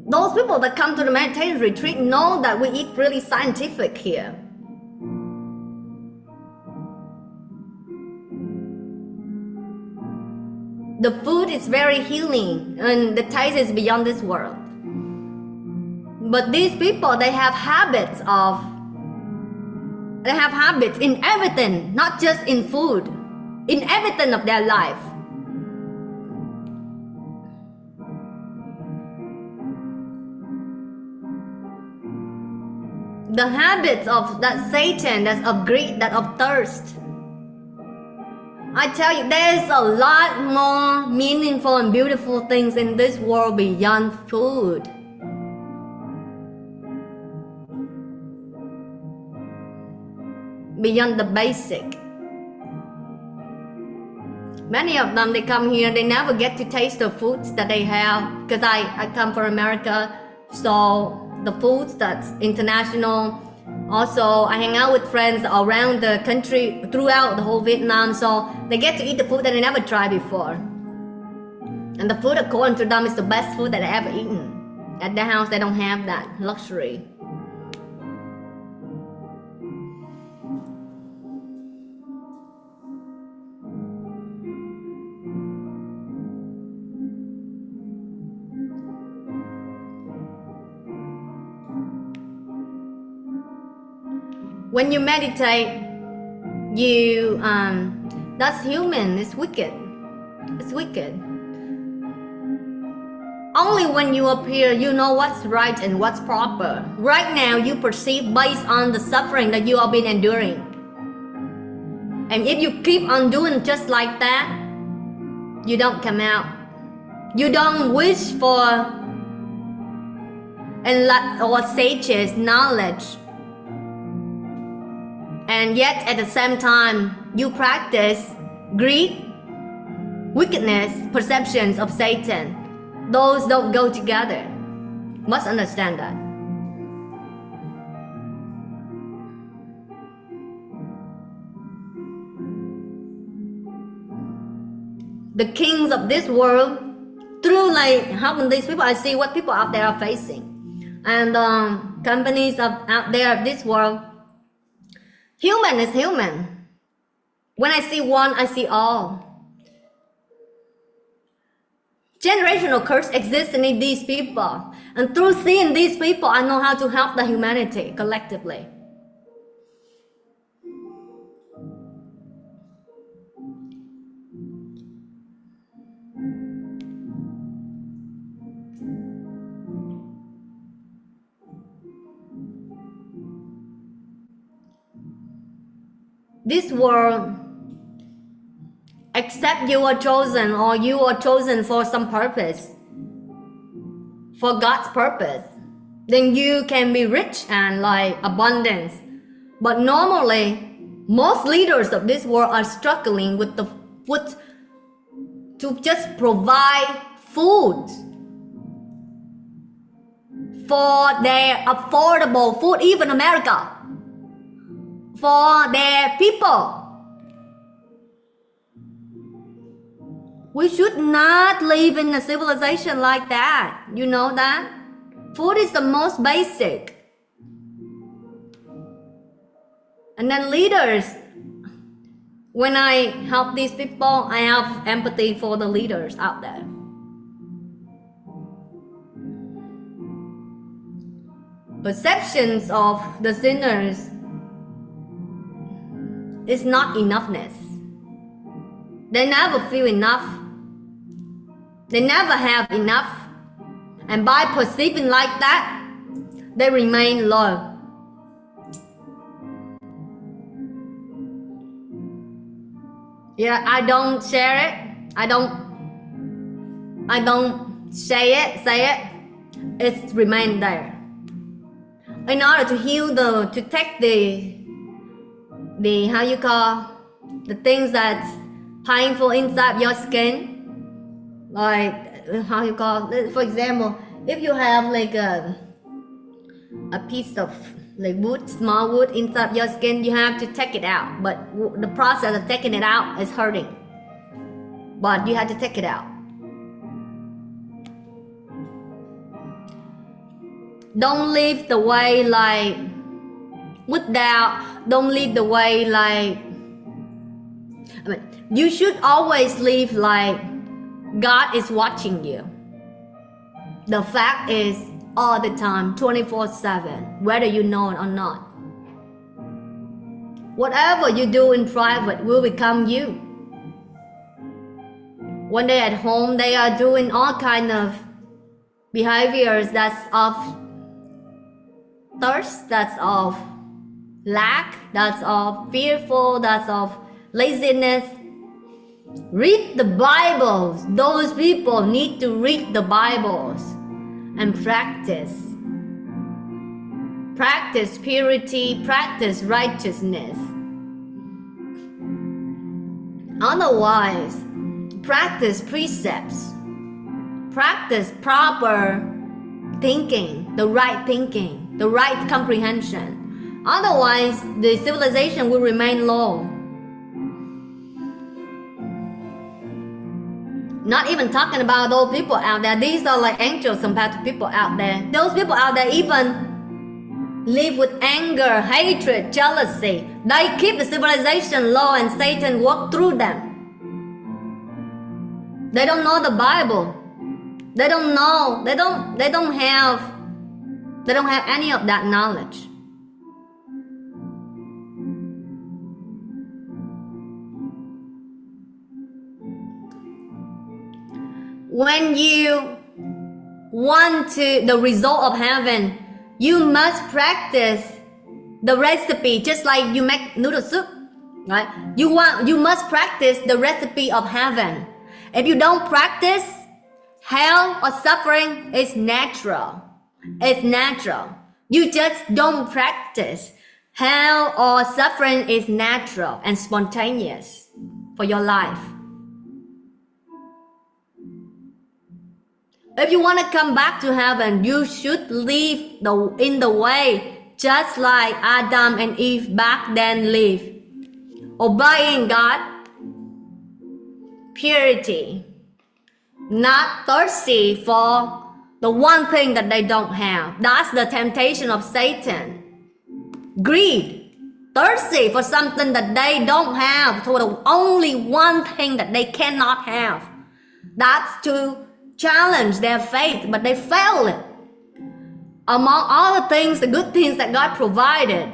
those people that come to the meditation retreat know that we eat really scientific here. The food is very healing and the taste is beyond this world. But these people, they have habits in everything, not just in food, in everything of their life. The habits of that Satan, that's of greed, that of thirst. I tell you, there's a lot more meaningful and beautiful things in this world beyond food. Beyond the basic. Many of them, they come here, they never get to taste the foods that they have. Because I come from America, so the foods that's international. Also, I hang out with friends around the country, throughout the whole Vietnam, so they get to eat the food that they never tried before. And the food, according to them, is the best food that they ever eaten. At their house, they don't have that luxury. When you meditate, that's human, it's wicked. It's wicked. Only when you appear, you know what's right and what's proper. Right now, you perceive based on the suffering that you have been enduring. And if you keep on doing just like that, you don't come out. You don't wish for sages knowledge. And yet at the same time, you practice greed, wickedness, perceptions of Satan. Those don't go together. Must understand that. The kings of this world, through like helping these people, I see what people out there are facing. And companies out there of this world, human is human. When I see one, I see all. Generational curse exists in these people. And through seeing these people, I know how to help the humanity collectively. This world, except you are chosen or you are chosen for some purpose, for God's purpose, then you can be rich and like abundance. But normally, most leaders of this world are struggling with to just provide food for their affordable food, even America, for their people. We should not live in a civilization like that. You know that? Food is the most basic. And then leaders, when I help these people, I have empathy for the leaders out there. Perceptions of the sinners is not enoughness. They never feel enough. They never have enough. And by perceiving like that, they remain low. Yeah, I don't share it. I don't say it. It's remain there. In order to heal to take the how you call the things that's painful inside your skin, like how you call it, for example, if you have like a piece of like wood, small wood inside your skin, you have to take it out, but the process of taking it out is hurting, but you have to take it out. Don't live the way like with doubt. Don't live the way like, you should always live like God is watching you. The fact is, all the time, 24/7, whether you know it or not. Whatever you do in private will become you. When they're at home, they are doing all kind of behaviors that's of thirst, that's of lack, that's of fearful, that's of laziness. Read the Bibles. Those people need to read the Bibles and practice. Practice purity, practice righteousness. Otherwise, practice precepts. Practice proper thinking, the right comprehension. Otherwise, the civilization will remain low. Not even talking about those people out there. These are like angels compared to people out there. Those people out there even live with anger, hatred, jealousy. They keep the civilization low and Satan walk through them. They don't know the Bible. They don't know. They don't have any of that knowledge. When you want the result of heaven, you must practice the recipe, just like you make noodle soup, right? You must practice the recipe of heaven. If you don't practice, hell or suffering is natural. It's natural. You just don't practice. Hell or suffering is natural and spontaneous for your life. If you want to come back to heaven, you should live in the way just like Adam and Eve back then lived. Obeying God, purity, not thirsty for the one thing that they don't have. That's the temptation of Satan. Greed, thirsty for something that they don't have, for the only one thing that they cannot have. That's to challenge their faith, but they failed it. Among all the things, the good things that God provided,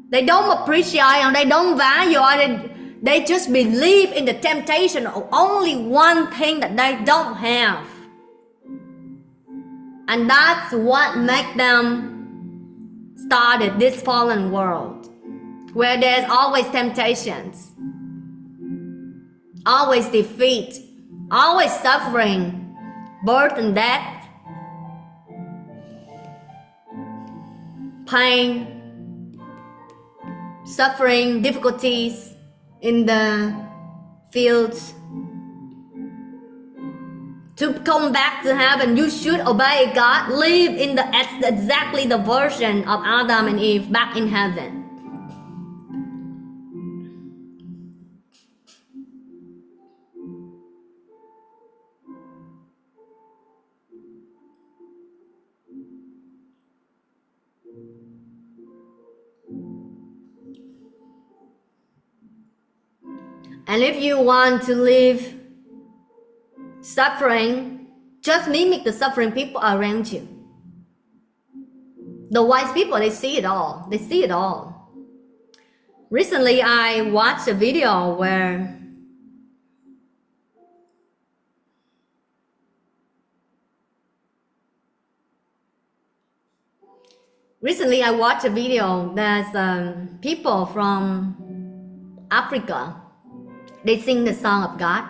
they don't appreciate and they don't value it. They just believe in the temptation of only one thing that they don't have. And that's what makes them started this fallen world, where there's always temptations, always defeat, always suffering, birth and death, pain, suffering, difficulties in the fields. To come back to heaven, you should obey God, live in exactly the version of Adam and Eve back in heaven. And if you want to live suffering, just mimic the suffering people around you. The wise people, they see it all. They see it all. Recently, I watched a video where there's people from Africa. They sing the song of God.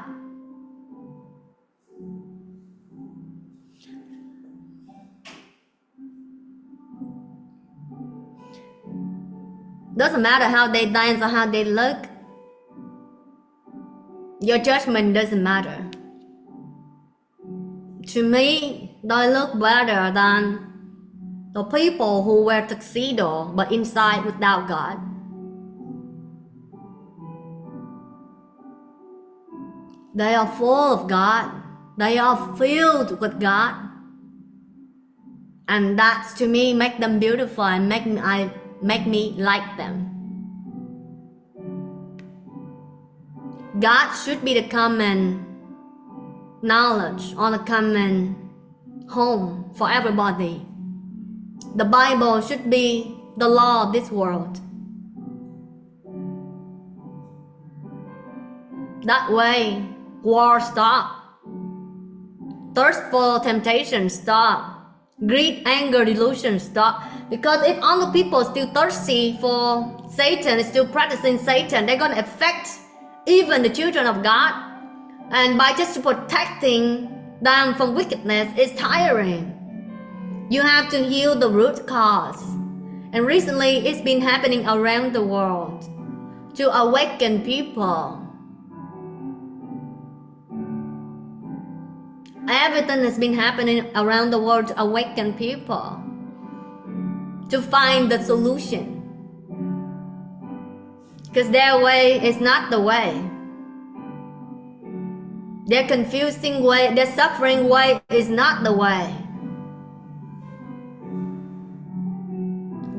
Doesn't matter how they dance or how they look. Your judgment doesn't matter. To me, they look better than the people who wear tuxedo but inside without God. They are full of God. They are filled with God. And that's, to me, make them beautiful and make me like them. God should be the common knowledge or the common home for everybody. The Bible should be the law of this world. That way, war stop. Thirst for temptation stop. Greed, anger, delusion stop. Because if all the people still thirsty for Satan, still practicing Satan, they're going to affect even the children of God. And by just protecting them from wickedness, it's tiring. You have to heal the root cause. And recently, it's been happening around the world to awaken people. Everything has been happening around the world to awaken people, to find the solution. Because their way is not the way. Their confusing way, their suffering way is not the way.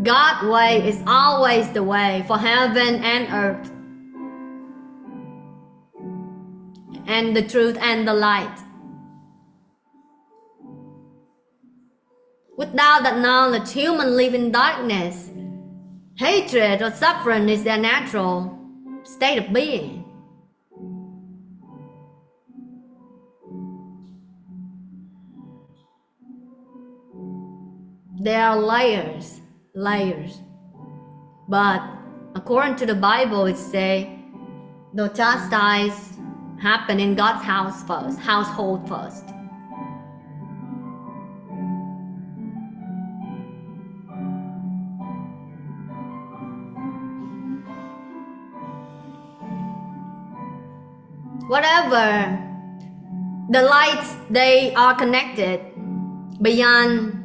God's way is always the way for heaven and earth, and the truth and the light. Without that knowledge, humans live in darkness. Hatred or suffering is their natural state of being. There are layers. But according to the Bible, it says the chastise happen in God's household first. Whatever the lights, they are connected beyond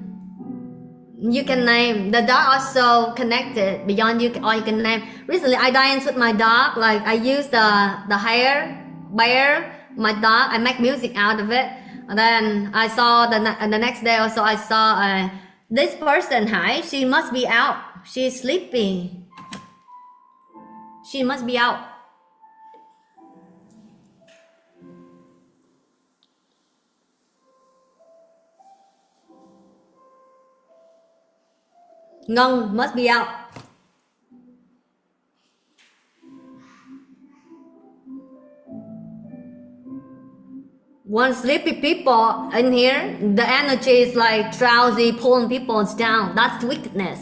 you can name. The dog also connected beyond you can name. Recently, I danced with my dog. Like I use the hair bear my dog. I make music out of it. And then I saw the next day also I saw this person. Hi, she must be out. She's sleeping. She must be out. Ngân must be out. When sleepy people in here, the energy is like drowsy, pulling people down. That's wickedness.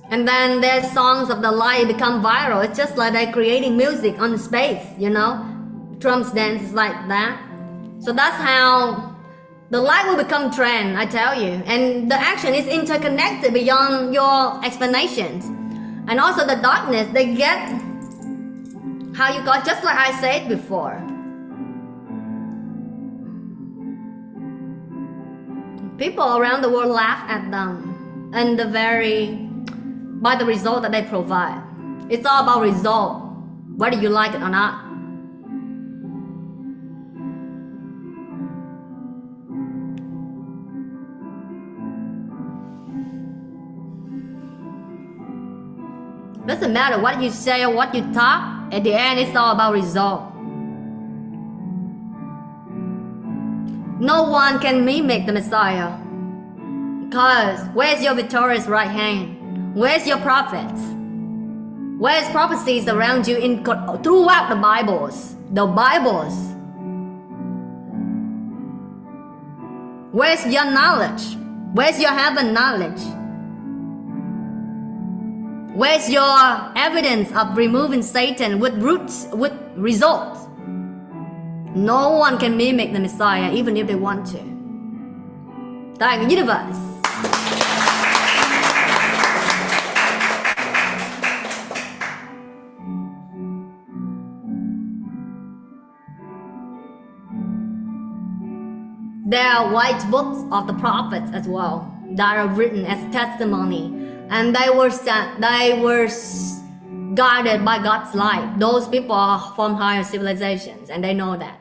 And then their songs of the light become viral. It's just like they're creating music on space, you know? Drums dance is like that. So that's how The light will become trend, I tell you. And the action is interconnected beyond your explanations. And also the darkness, they get how you got, just like I said before. People around the world laugh at them and by the result that they provide. It's all about result, whether you like it or not. Doesn't matter what you say or what you talk, at the end it's all about result. No one can mimic the Messiah. Because where's your victorious right hand? Where's your prophets? Where's prophecies around you throughout the Bibles? The Bibles. Where's your knowledge? Where's your heaven knowledge? Where's your evidence of removing Satan with roots, with results? No one can mimic the Messiah even if they want to. Tại the universe. There are white books of the prophets as well that are written as testimony, and they were guided by God's light. Those people are from higher civilizations, and they know that.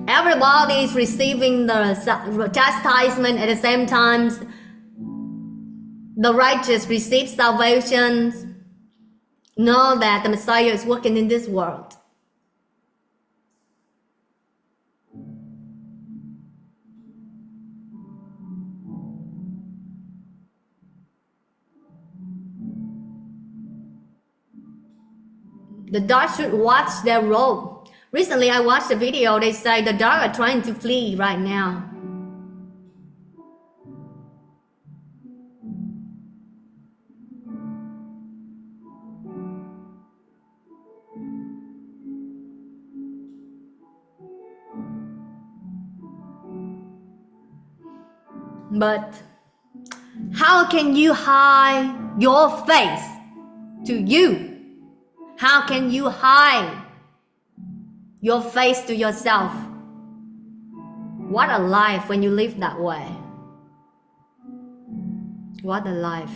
Everybody is receiving the chastisement at the same time. The righteous receive salvation. Know that the Messiah is working in this world. The dark should watch their role. Recently, I watched a video. They say the dark are trying to flee right now. But how can you hide your face to you? How can you hide your face to yourself? What a life when you live that way. What a life.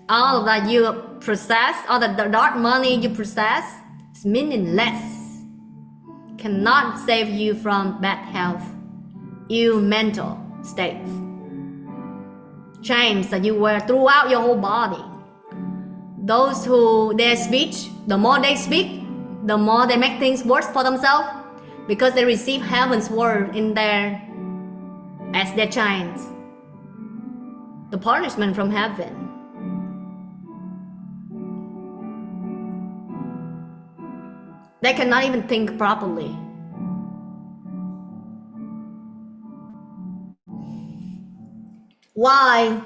All of that you possess, all the dark money you possess, is meaningless. Cannot save you from bad health, ill mental states, chains that you wear throughout your whole body. Those who their speech, the more they speak, the more they make things worse for themselves, because they receive heaven's word in their as their chains. The punishment from heaven. They cannot even think properly. Why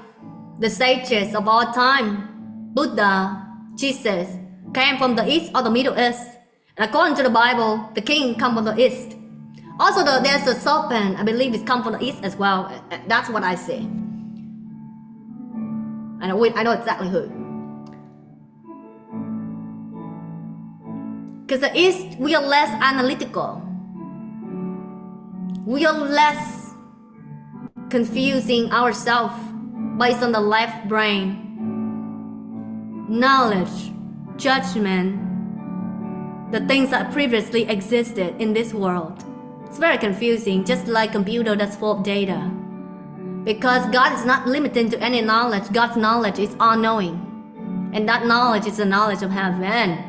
the sages of all time, Buddha, Jesus, came from the East or the Middle East? And according to the Bible, the king come from the East. Also, there's a serpent, I believe it's come from the East as well. That's what I say. I know exactly who. Because the East, we are less analytical. We are less confusing ourselves based on the left brain. Knowledge, judgment, the things that previously existed in this world. It's very confusing, just like a computer that's full of data. Because God is not limited to any knowledge. God's knowledge is all-knowing. And that knowledge is the knowledge of heaven.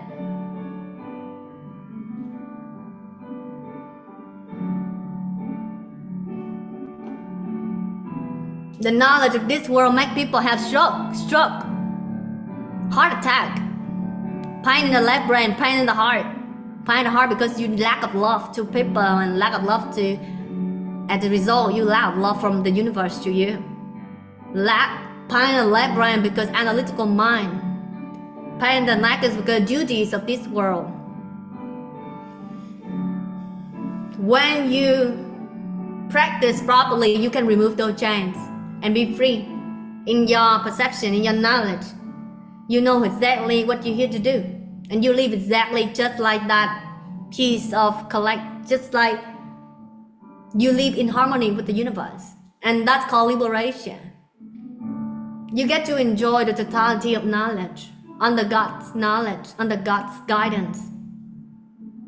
The knowledge of this world makes people have stroke, heart attack, pain in the left brain, pain in the heart, Find it hard because you lack of love to people and lack of love to, as a result, you lack love from the universe to you. Pain and left brain because analytical mind. Pain and lack is because duties of this world. When you practice properly, you can remove those chains and be free in your perception, in your knowledge. You know exactly what you're here to do, and you live exactly just like that piece of just like you live in harmony with the universe, and that's called liberation. You get to enjoy the totality of knowledge, under God's knowledge, under God's guidance,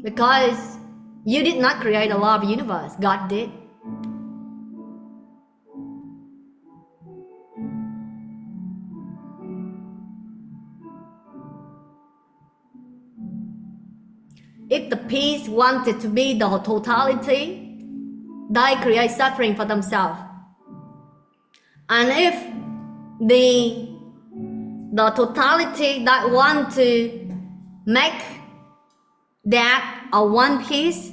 because you did not create a law of the universe, God did. If the peace wanted to be the totality, they create suffering for themselves. And if the totality that want to make that a one piece,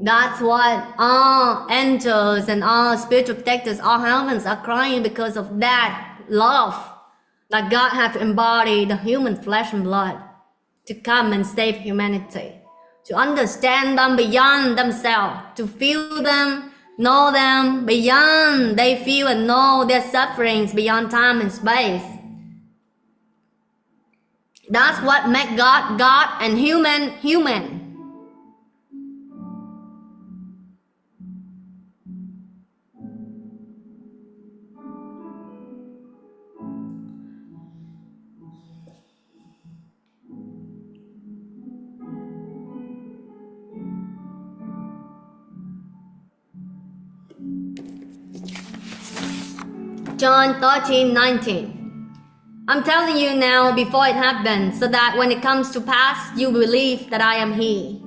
that's what all angels and all spiritual protectors, all heavens are crying because of that love that God has embodied the human flesh and blood to come and save humanity, to understand them beyond themselves, to feel them, know them beyond they feel and know their sufferings beyond time and space. That's what makes God God and human human. John 13:19. I'm telling you now before it happens, so that when it comes to pass, you believe that I am He.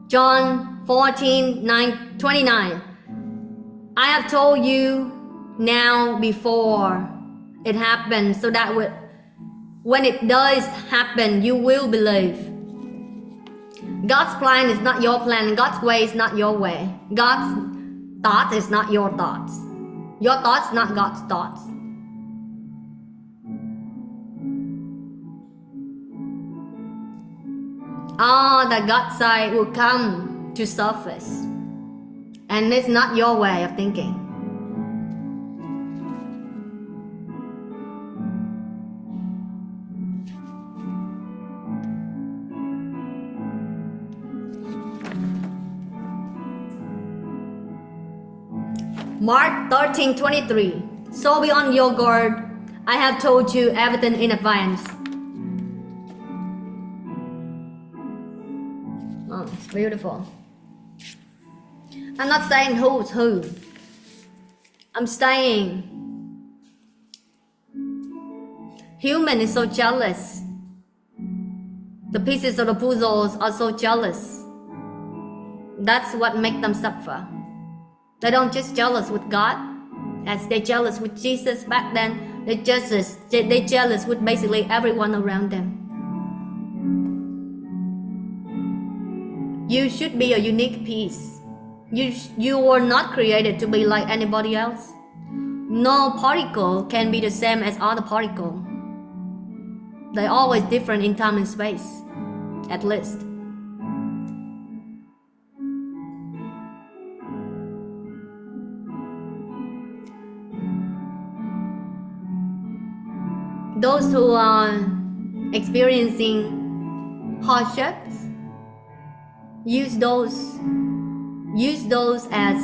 John 14:29. I have told you now before it happens, so that when it does happen, you will believe. God's plan is not your plan. God's way is not your way. God's thought is not your thoughts. Your thoughts, not God's thoughts. All that God said will come to surface. And it's not your way of thinking. Mark 13:23. So be on your guard. I have told you everything in advance. Oh, it's beautiful. I'm not saying who's who. I'm saying human is so jealous. The pieces of the puzzles are so jealous. That's what makes them suffer. They don't just jealous with God, as they jealous with Jesus back then. They jealous with basically everyone around them. You should be a unique piece. You were not created to be like anybody else. No particle can be the same as other particle. They're always different in time and space, at least. Those who are experiencing hardships, use those as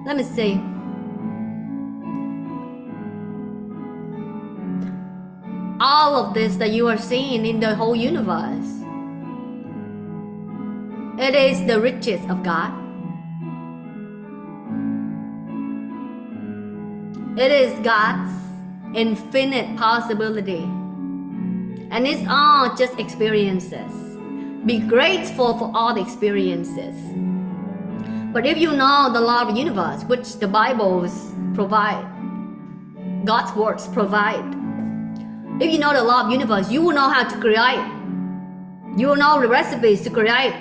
let me see. All of this that you are seeing in the whole universe, it is the riches of God. It is God's infinite possibility. And it's all just experiences. Be grateful for all the experiences. But if you know the law of the universe, which the Bibles provide, God's words provide. If you know the law of universe, you will know how to create. You will know the recipes to create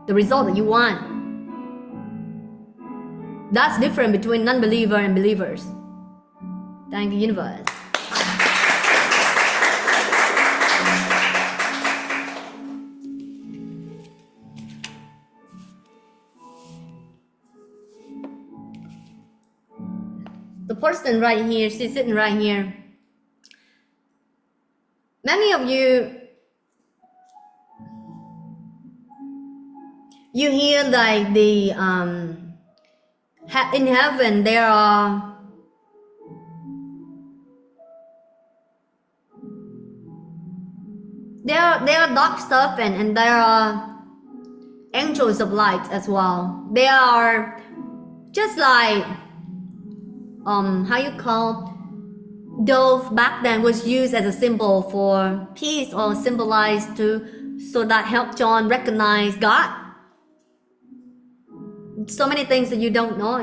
the result that you want. That's different between non-believer and believers. Thank you, universe. The person right here, she's sitting right here. Many of you hear like the in heaven there are dark serpents and there are angels of light as well. They are just like how you call dove back then was used as a symbol for peace or symbolized to so that helped John recognize God. So many things that you don't know.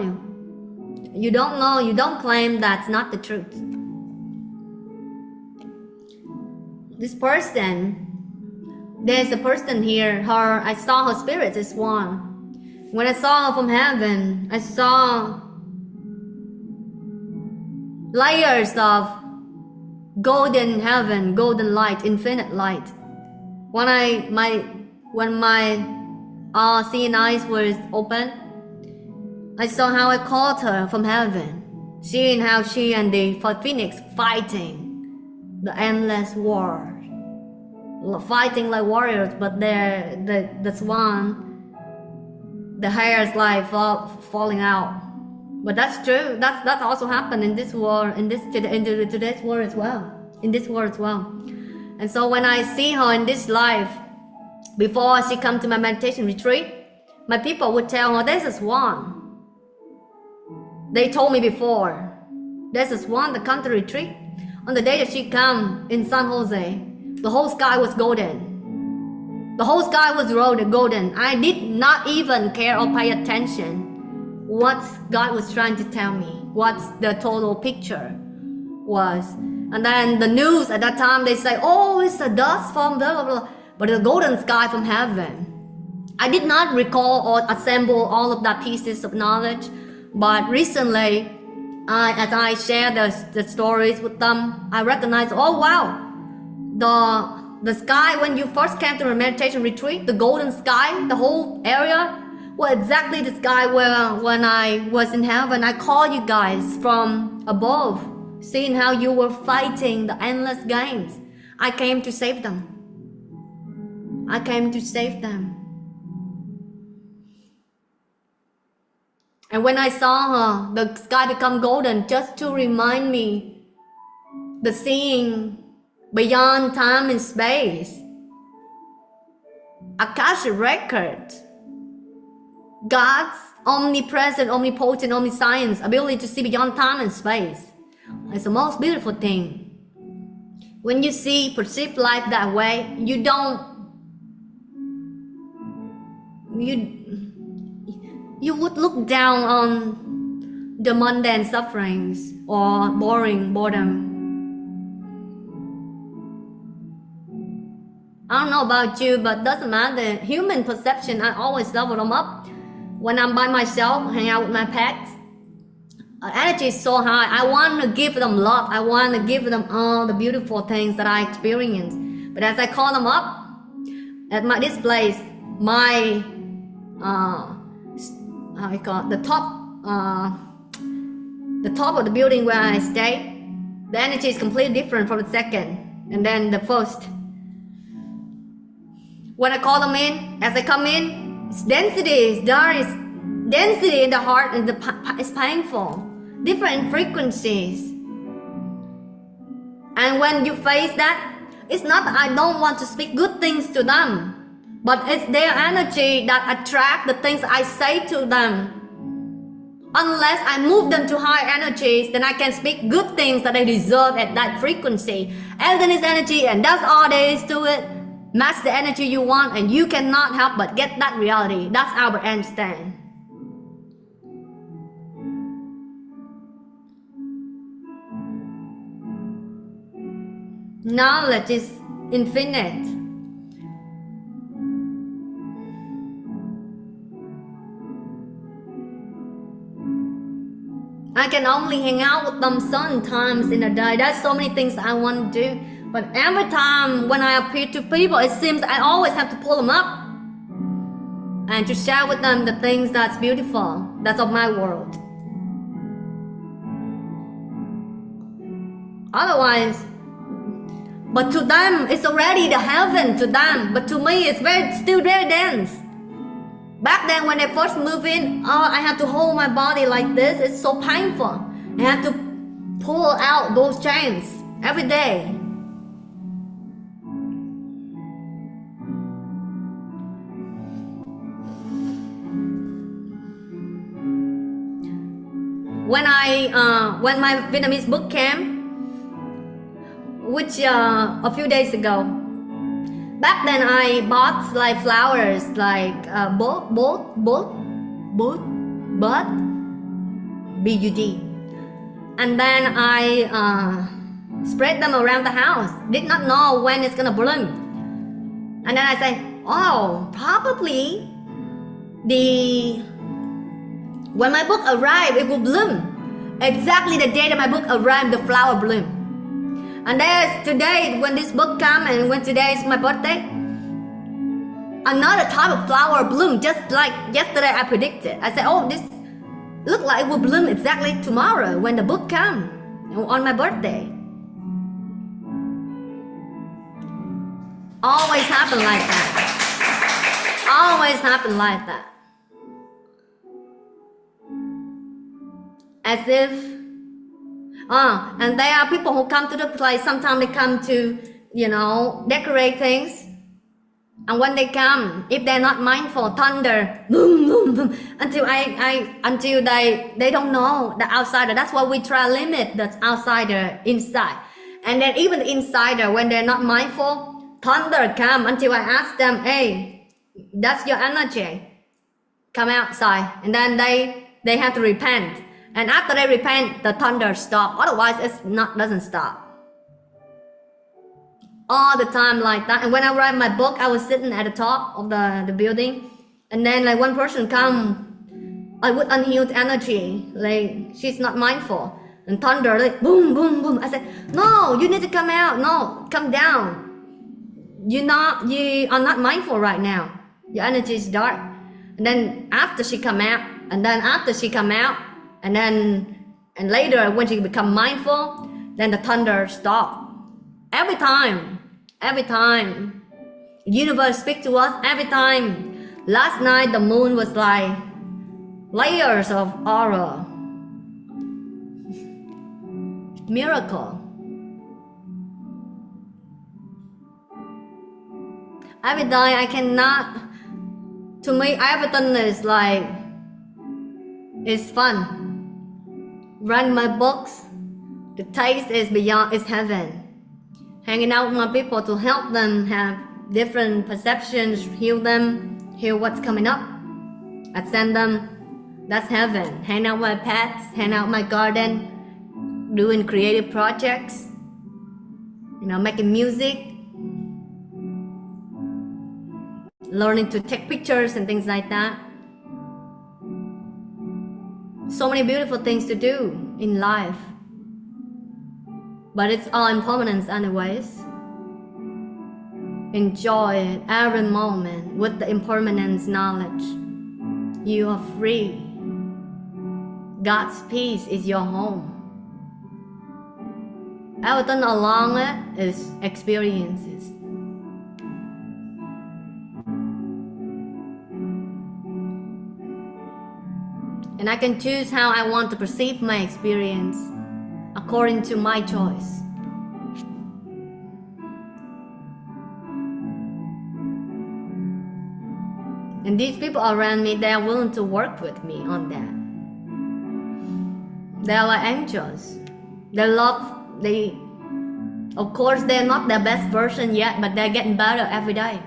You don't claim that's not the truth. This person, there's a person here, I saw her spirit is one. When I saw her from heaven, I saw layers of golden heaven, golden light, infinite light. When my seeing eyes were open, I saw how I called her from heaven, seeing how she and the phoenix fighting the endless war, fighting like warriors, but the swan, the hair is like falling out. But that's true. That's also happened in this world, in today's world as well. In this world as well. And so when I see her in this life, before she come to my meditation retreat, my people would tell her, there's a swan. They told me before, there's a swan that come to retreat. On the day that she come in San Jose, the whole sky was golden. The whole sky was golden. I did not even care or pay attention what God was trying to tell me, what the total picture was. And then the news at that time, they say, oh, it's a dust from blah, blah, blah. But the golden sky from heaven. I did not recall or assemble all of that pieces of knowledge. But recently, as I share the stories with them, I recognized, oh wow, the sky when you first came to a meditation retreat, the golden sky, the whole area, was exactly the sky where when I was in heaven, I called you guys from above, seeing how you were fighting the endless games. I came to save them. I came to save them. And when I saw her, the sky become golden just to remind me the seeing beyond time and space. Akashic record. God's omnipresent, omnipotent, omniscience, ability to see beyond time and space. It's the most beautiful thing. When you perceive life that way, you would look down on the mundane sufferings or boredom. I don't know about you, but doesn't matter. Human perception, I always level them up. When I'm by myself, hang out with my pets, energy is so high. I want to give them love. I want to give them all the beautiful things that I experience. But as I call them up, at this place, my the top of the building where I stay, the energy is completely different from the second and then the first. When I call them in, as I come in, it's density, there is density in the heart and it's painful. Different frequencies. And when you face that, it's not that I don't want to speak good things to them, but it's their energy that attract the things I say to them. Unless I move them to higher energies, then I can speak good things that they deserve at that frequency. Everything is energy and that's all there is to it. Match the energy you want and you cannot help but get that reality. That's Albert Einstein. Knowledge is infinite. I can only hang out with them sometimes in a day. There's so many things I want to do. But every time when I appear to people, it seems I always have to pull them up and to share with them the things that's beautiful, that's of my world. Otherwise, but to them, it's already the heaven to them. But to me, it's still very dense. Back then, when I first moved in, I had to hold my body like this. It's so painful. I had to pull out those chains every day. When my Vietnamese book came, which a few days ago, back then I bought like flowers like bud, B-U-D, and then I spread them around the house. Did not know when it's gonna bloom, and then I say, oh, probably when my book arrived, it will bloom. Exactly the day that my book arrived, the flower bloomed. And there's today, when this book comes and when today is my birthday, another type of flower bloomed just like yesterday I predicted. I said, oh, this look like it will bloom exactly tomorrow when the book comes on my birthday. Always happen like that. Always happen like that. As if, and there are people who come to the place, sometimes they come to, decorate things. And when they come, if they're not mindful, thunder, boom, boom, boom, until they don't know the outsider. That's why we try to limit the outsider inside. And then even the insider, when they're not mindful, thunder come until I ask them, hey, that's your energy. Come outside. And then they have to repent. And after they repent, the thunder stops. Otherwise, doesn't stop. All the time like that. And when I write my book, I was sitting at the top of the building. And then like one person come, I would unhealed energy. Like she's not mindful. And thunder, like boom, boom, boom. I said, no, you need to come out. No, come down. You are not mindful right now. Your energy is dark. And then after she come out, and later when she become mindful, then the thunder stop. Every time, universe speak to us every time. Last night the moon was like layers of aura. Miracle. Every day I cannot. To me, everything is like it's fun. Run my books, the taste is beyond, it's heaven. Hanging out with my people to help them have different perceptions, heal what's coming up. I send them, that's heaven. Hang out with my pets, hang out in my garden, doing creative projects, making music, learning to take pictures and things like that. So many beautiful things to do in life, but it's all impermanence anyways. Enjoy every moment with the impermanence knowledge. You are free. God's peace is your home. Everything along it is experiences. And I can choose how I want to perceive my experience according to my choice. And these people around me, they are willing to work with me on that. They are like angels. Of course, they're not their best version yet, but they're getting better every day.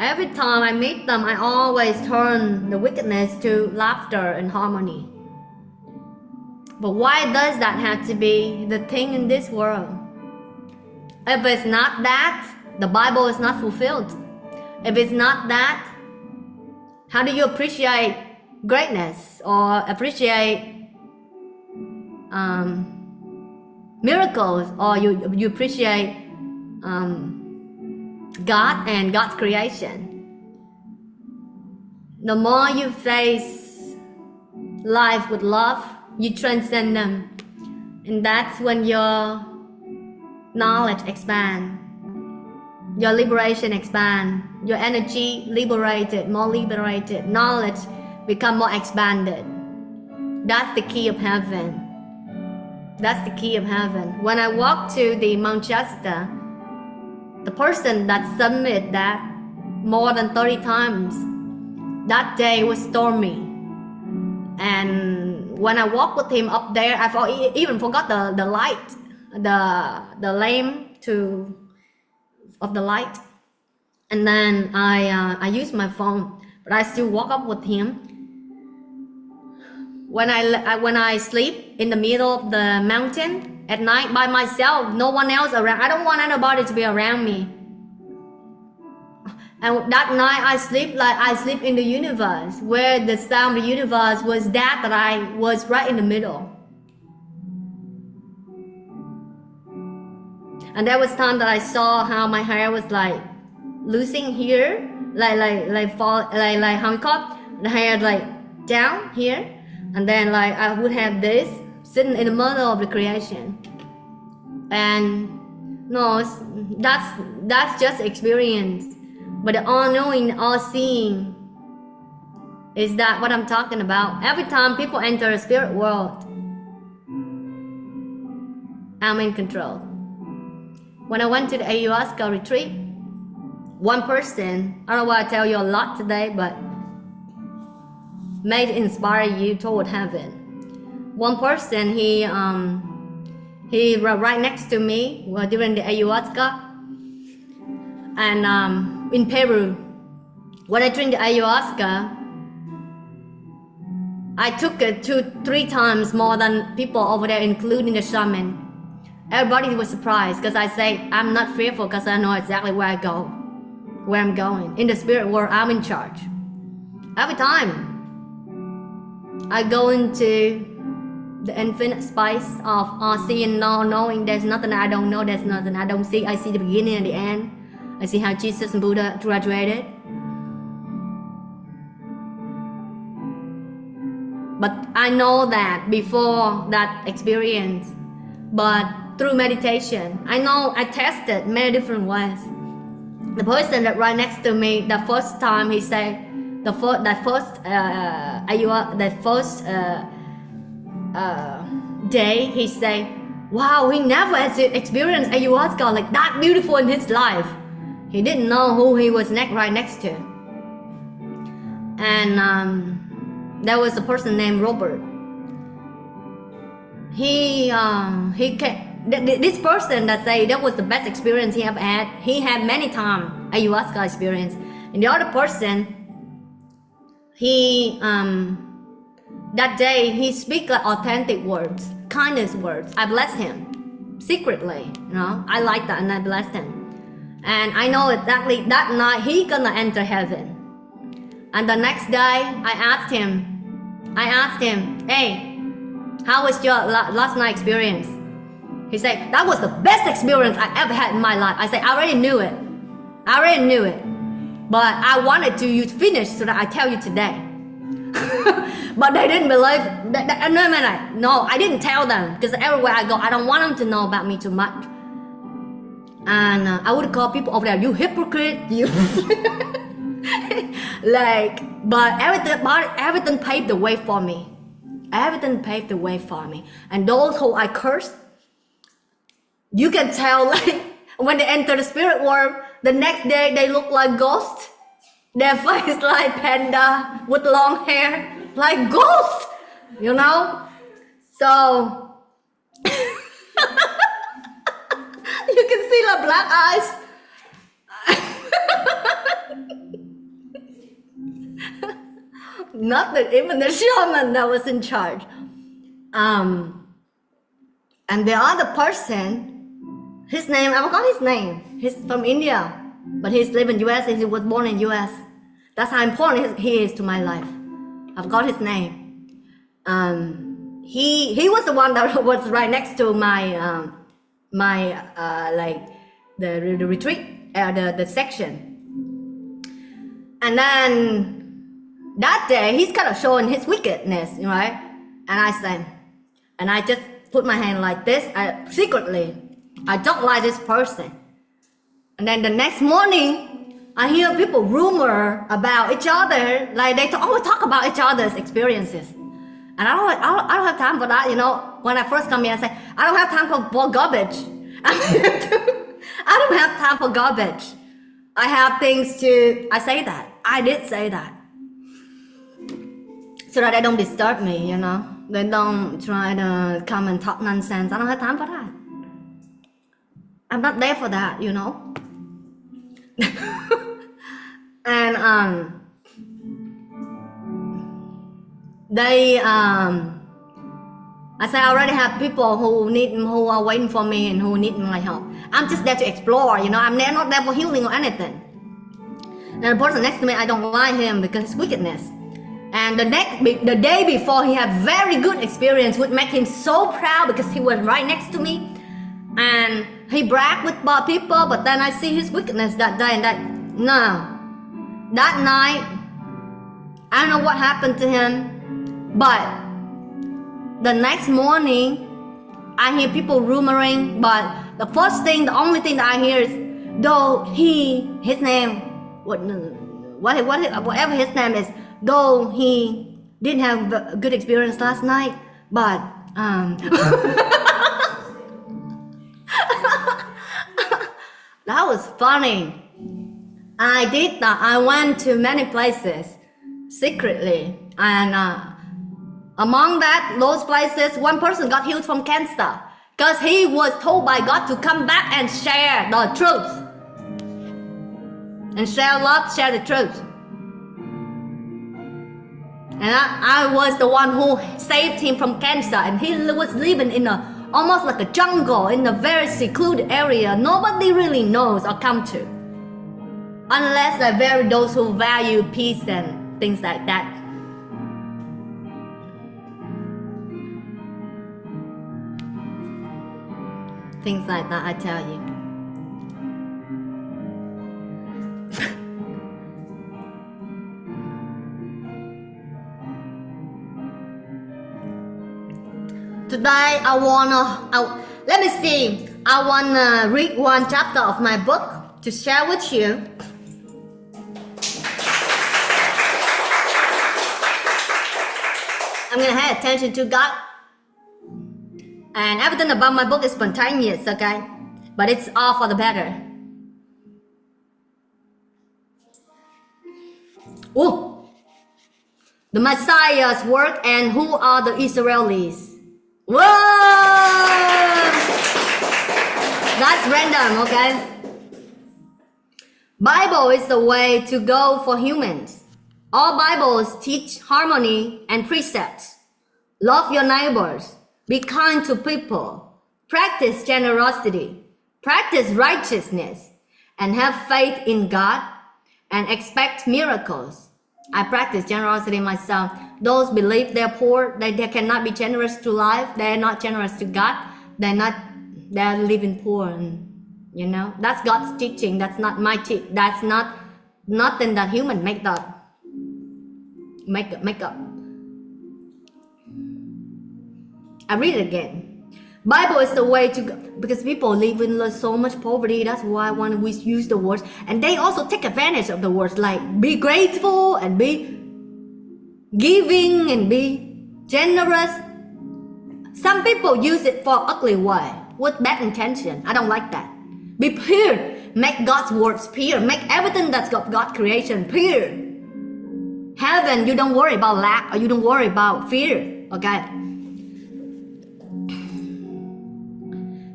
Every time I meet them, I always turn the wickedness to laughter and harmony. But why does that have to be the thing in this world? If it's not that, the Bible is not fulfilled. If it's not that, how do you appreciate greatness or appreciate miracles, or you appreciate God and God's creation? The more you face life with love, you transcend them, and that's when your knowledge expands, your liberation expands, your energy liberated, more liberated, knowledge become more expanded. That's the key of heaven. That's the key of heaven. When I walked to the Manchester, the person that submitted that more than 30 times, that day was stormy. And when I walked with him up there, I even forgot the light, the lamp of the light. And then I used my phone, but I still walk up with him. When I sleep in the middle of the mountain at night by myself, no one else around. I don't want anybody to be around me. And that night I sleep like I sleep in the universe, where the sound of the universe was that I was right in the middle. And there was time that I saw how my hair was like losing here, like how you call it? The hair like down here, and then like I would have this sitting in the middle of the creation. And no, that's just experience. But the all-knowing, all-seeing is that what I'm talking about. Every time people enter the spirit world, I'm in control. When I went to the ayahuasca retreat, one person, I don't know why I tell you a lot today, but may inspire you toward heaven. One person, he right next to me during the ayahuasca, and in Peru, when I drink the ayahuasca, I took it 2-3 times more than people over there, including the shaman. Everybody was surprised because I say I'm not fearful because I know exactly where I'm going. In the spirit world, I'm in charge. Every time I go into the infinite space of seeing, knowing there's nothing I don't know, there's nothing I don't see. I see the beginning and the end. I see how Jesus and Buddha graduated. But I know that before that experience, but through meditation, I know I tested many different ways. The person that right next to me, the first time he said, the first day, he said, wow, he never has experienced ayahuasca like that beautiful in his life. He didn't know who he was right next to. And there was a person named Robert. This person that say that was the best experience he ever had. He had many times ayahuasca experience. And the other person, that day he speak like authentic words, kindness words. I blessed him secretly, I like that, and I blessed him. And I know exactly that night he gonna enter heaven. And the next day I asked him, hey, how was your last night experience? He said, that was the best experience I ever had in my life. I said, I already knew it. But I wanted you to finish so that I tell you today. But they didn't believe. No, I didn't tell them, because everywhere I go, I don't want them to know about me too much. And I would call people over there, you hypocrite, you. But everything paved the way for me. And those who I cursed, you can tell, when they enter the spirit world, the next day they look like ghosts. Their face like panda with long hair, like ghosts, So you can see the black eyes. Not even the shaman that was in charge. And the other person, his name, I forgot his name. He's from India, but he's living in US and he was born in US. That's how important he is to my life. I forgot his name. He was the one that was right next to my like the retreat, the section. And then that day, he's kind of showing his wickedness, right? And I said, and I just put my hand like this, secretly. I don't like this person. And then the next morning, I hear people rumor about each other, like they always talk about each other's experiences. And I don't have time for that, you know. When I first come here, I say, I don't have time for garbage. I don't have time for garbage. I have things to, I say that. I did say that. So that they don't disturb me, you know. They don't try to come and talk nonsense. I don't have time for that. I'm not there for that, you know. And they I say I already have people who are waiting for me and who need my help. I'm just there to explore, you know. I'm not there for healing or anything. And the person next to me, I don't like him because his wickedness. And the day before, he had very good experience, would make him so proud because he was right next to me, and he bragged with people. But then I see his wickedness that day, and that night, I don't know what happened to him, but the next morning, I hear people rumoring. But the only thing that I hear is, though his name, whatever his name is, though he didn't have a good experience last night, but that was funny. I did that. I went to many places secretly, and among those places, one person got healed from cancer because he was told by God to come back and share the truth, and share love, share the truth. And I was the one who saved him from cancer, and he was living in almost like a jungle, in a very secluded area. Nobody really knows or come to, unless those who value peace and things like that. Things like that, I tell you. Today I wanna read one chapter of my book to share with you. I'm gonna pay attention to God. And everything about my book is spontaneous, okay? But it's all for the better. Oh, the Messiah's work and who are the Israelis? Whoa! That's random, okay? Bible is the way to go for humans. All Bibles teach harmony and precepts. Love your neighbors. Be kind to people. Practice generosity. Practice righteousness. And have faith in God and expect miracles. I practice generosity myself. Those believe they're poor, they cannot be generous to life, they're not generous to God, they're living poor, and, you know, that's God's teaching. That's not my teaching. That's not nothing that human make up. I read it again. Bible is the way to go, because people live in so much poverty. That's why when we use the words, and they also take advantage of the words, like be grateful and be giving and be generous. Some people use it for ugly way, with bad intention. I don't like that. Be pure. Make God's words pure. Make everything that's God creation pure. Heaven, you don't worry about lack, or you don't worry about fear, okay?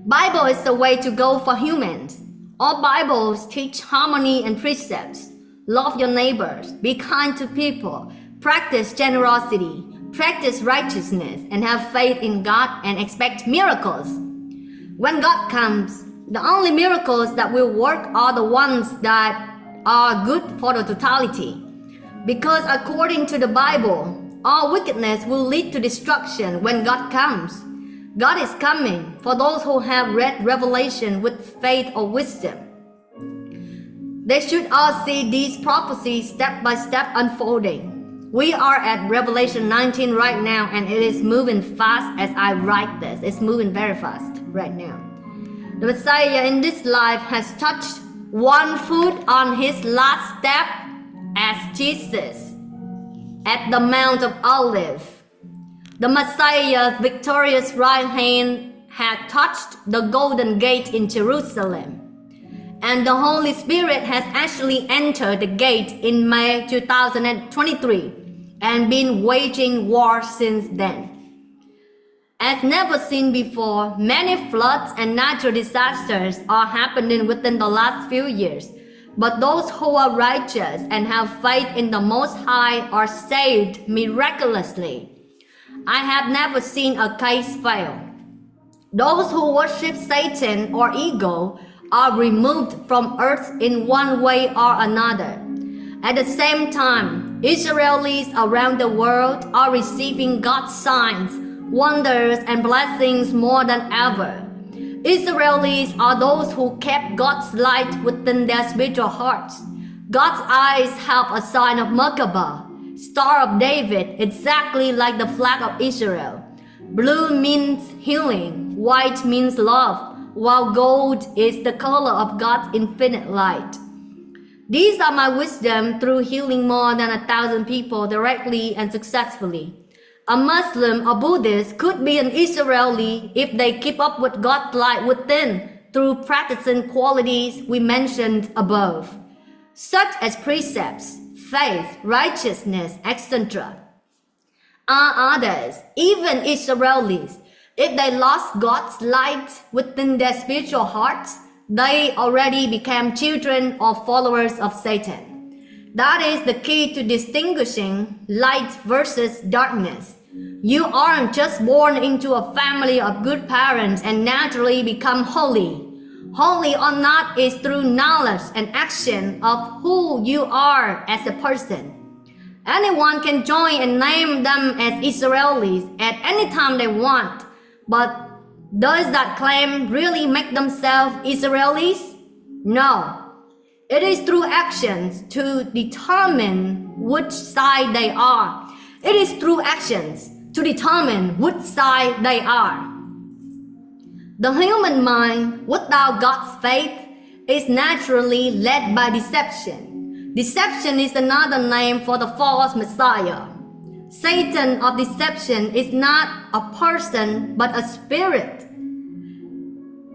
Bible is the way to go for humans. All Bibles teach harmony and precepts. Love your neighbors. Be kind to people. Practice generosity. practice righteousness, and have faith in God and expect miracles. When God comes, the only miracles that will work are the ones that are good for the totality. Because according to the Bible, all wickedness will lead to destruction when God comes. God is coming for those who have read Revelation with faith or wisdom. They should all see these prophecies step by step unfolding. We are at Revelation 19 right now, and it is moving fast as I write this. It's moving very fast right now. The Messiah in this life has touched one foot on his last step as Jesus at the Mount of Olives. The Messiah's victorious right hand had touched the Golden Gate in Jerusalem. And the Holy Spirit has actually entered the gate in May 2023 and been waging war since then. As never seen before, many floods and natural disasters are happening within the last few years. But those who are righteous and have faith in the Most High are saved miraculously. I have never seen a case fail. Those who worship Satan or ego are removed from earth in one way or another. At the same time, Israelis around the world are receiving God's signs, wonders, and blessings more than ever. Israelis are those who kept God's light within their spiritual hearts. God's eyes have a sign of Merkabah, Star of David, exactly like the flag of Israel. Blue means healing, white means love, while gold is the color of God's infinite light. These are my wisdom through healing more than 1,000 people directly and successfully. A Muslim or Buddhist could be an Israeli if they keep up with God's light within through practicing qualities we mentioned above, such as precepts, faith, righteousness, etc. Others, even Israelis, if they lost God's light within their spiritual hearts, they already became children or followers of Satan. That is the key to distinguishing light versus darkness. You aren't just born into a family of good parents and naturally become holy. Holy or not is through knowledge and action of who you are as a person. Anyone can join and name them as Israelis at any time they want. But does that claim really make themselves Israelis? No. It is through actions to determine which side they are. It is through actions to determine which side they are. The human mind, without God's faith, is naturally led by deception. Deception is another name for the false Messiah. Satan of deception is not a person but a spirit.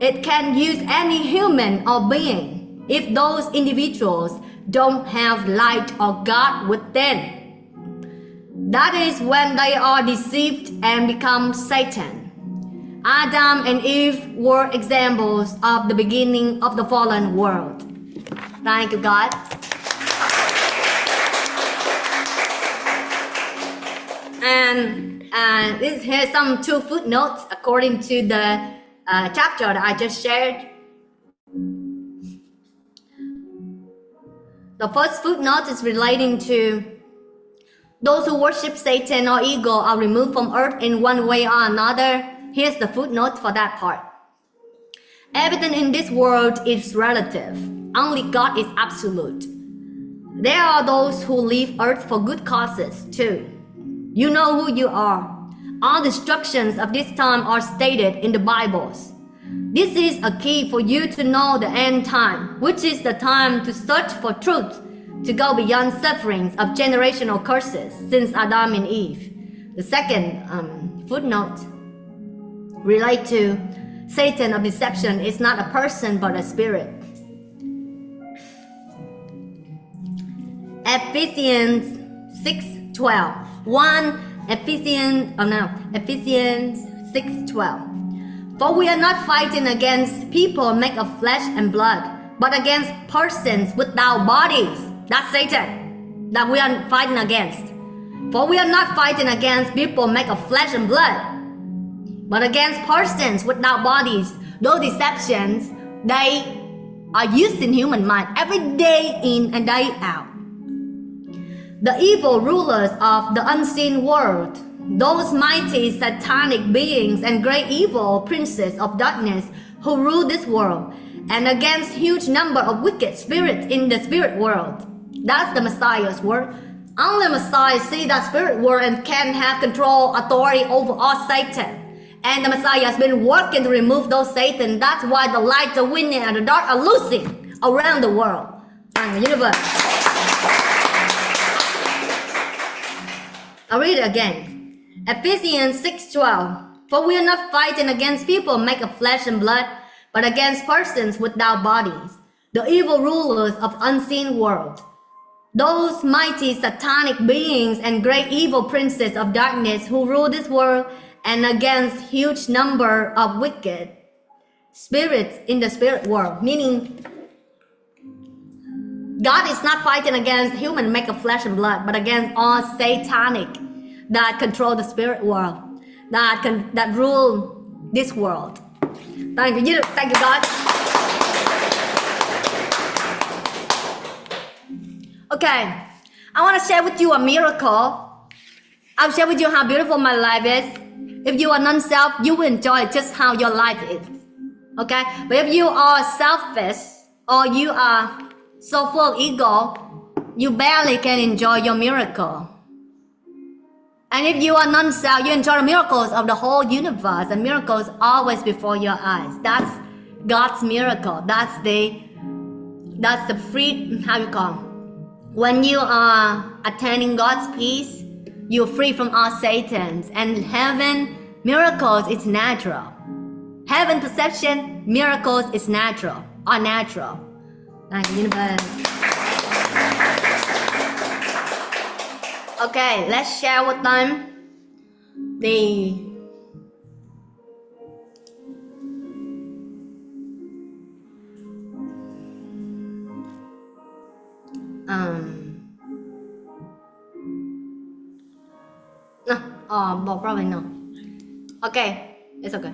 It can use any human or being if those individuals don't have light or God within. That is when they are deceived and become Satan. Adam and Eve were examples of the beginning of the fallen world. Thank you, God. And here's some 2 footnotes according to the chapter that I just shared. The first footnote is relating to those who worship Satan or ego are removed from earth in one way or another. Here's the footnote for that part. Everything in this world is relative. Only God is absolute. There are those who leave earth for good causes too. You know who you are. All the instructions of this time are stated in the Bibles. This is a key for you to know the end time, which is the time to search for truth, to go beyond sufferings of generational curses since Adam and Eve. The second footnote relates to Satan of deception is not a person but a spirit. Ephesians 6:12. Ephesians 6:12. For we are not fighting against people made of flesh and blood, but against persons without bodies. That's Satan that we are fighting against. For we are not fighting against people made of flesh and blood, but against persons without bodies. Those deceptions, they are used in human mind every day in and day out. The evil rulers of the unseen world, those mighty satanic beings and great evil princes of darkness who rule this world, and against huge number of wicked spirits in the spirit world. That's the Messiah's word. Only Messiah see that spirit world and can have control, authority over all Satan. And the Messiah has been working to remove those Satan. That's why the light, the winning, and the dark are losing around the world and the universe. I'll read it again. Ephesians 6:12. For we are not fighting against people made of flesh and blood, but against persons without bodies, the evil rulers of unseen world, those mighty satanic beings and great evil princes of darkness who rule this world, and against huge number of wicked spirits in the spirit world. Meaning, God is not fighting against human made of flesh and blood, but against all satanic that control the spirit world, that rule this world. Thank you, God. Okay, I want to share with you a miracle. I'll share with you how beautiful my life is. If you are non-self, you will enjoy just how your life is. Okay, but if you are selfish or you are so full of ego, you barely can enjoy your miracle. And if you are non-self, you enjoy the miracles of the whole universe, and miracles always before your eyes. That's God's miracle. That's the free, how you call it? When you are attaining God's peace, you're free from all Satans. And heaven, miracles is natural. Heaven perception, miracles is natural, are natural. Thank you, universe. Okay, let's share with them the well, probably no. Okay, it's okay.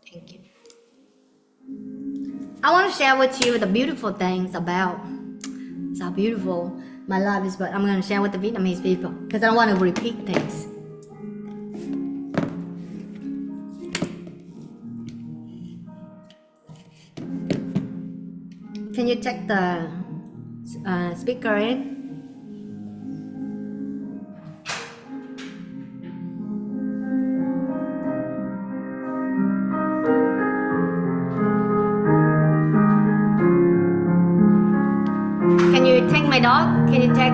Thank you. I want to share with you the beautiful things about how beautiful my life is, but I'm going to share with the Vietnamese people because I don't want to repeat things. Can you check the speaker in? Can you take my dog? Can you take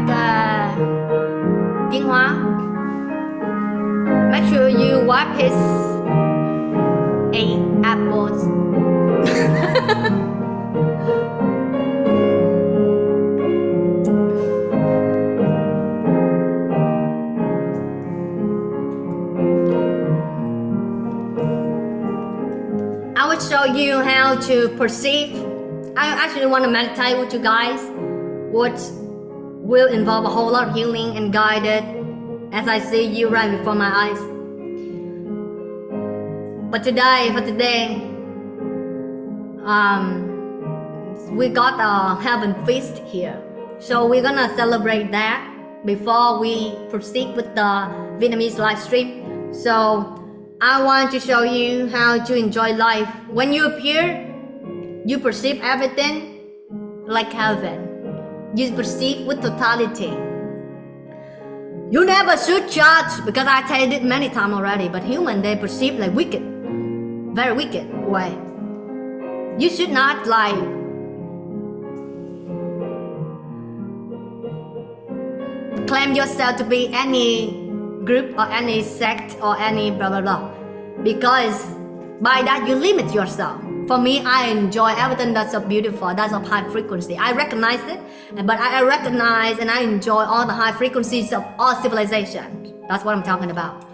Tiến Hóa? Make sure you wipe his 8 apples. I will show you how to perceive. I actually want to meditate with you guys, which will involve a whole lot of healing and guided as I see you right before my eyes. But today, we got a heaven feast here. So we're gonna celebrate that before we proceed with the Vietnamese live stream. So I want to show you how to enjoy life. When you appear, you perceive everything like heaven. You perceive with totality. You never should judge, because I said it many times already, but human, they perceive like wicked, very wicked way. You should not like claim yourself to be any group or any sect or any blah blah blah, because by that you limit yourself. For me, I enjoy everything that's so beautiful, that's of high frequency. I recognize it, but I recognize and I enjoy all the high frequencies of all civilization. That's what I'm talking about.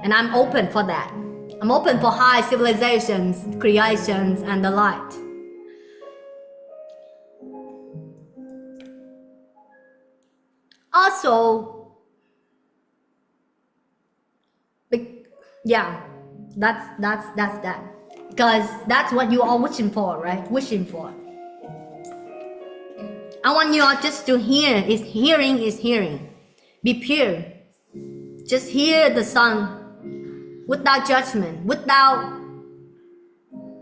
And I'm open for that. I'm open for high civilizations, creations, and the light. Also, Yeah, that's that. Because that's what you are wishing for, right? Wishing for. I want you all just to hear. Hearing is hearing. Be pure. Just hear the song without judgment, without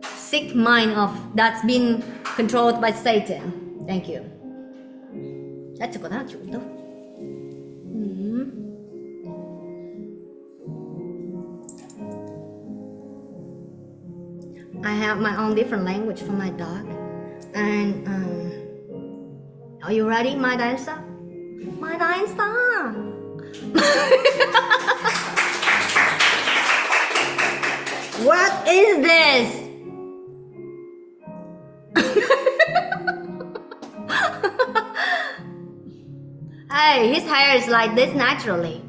sick mind of that's been controlled by Satan. Thank you. That's a good answer. I have my own different language for my dog. And are you ready, my dancer? My dancer! What is this? Hey, his hair is like this naturally.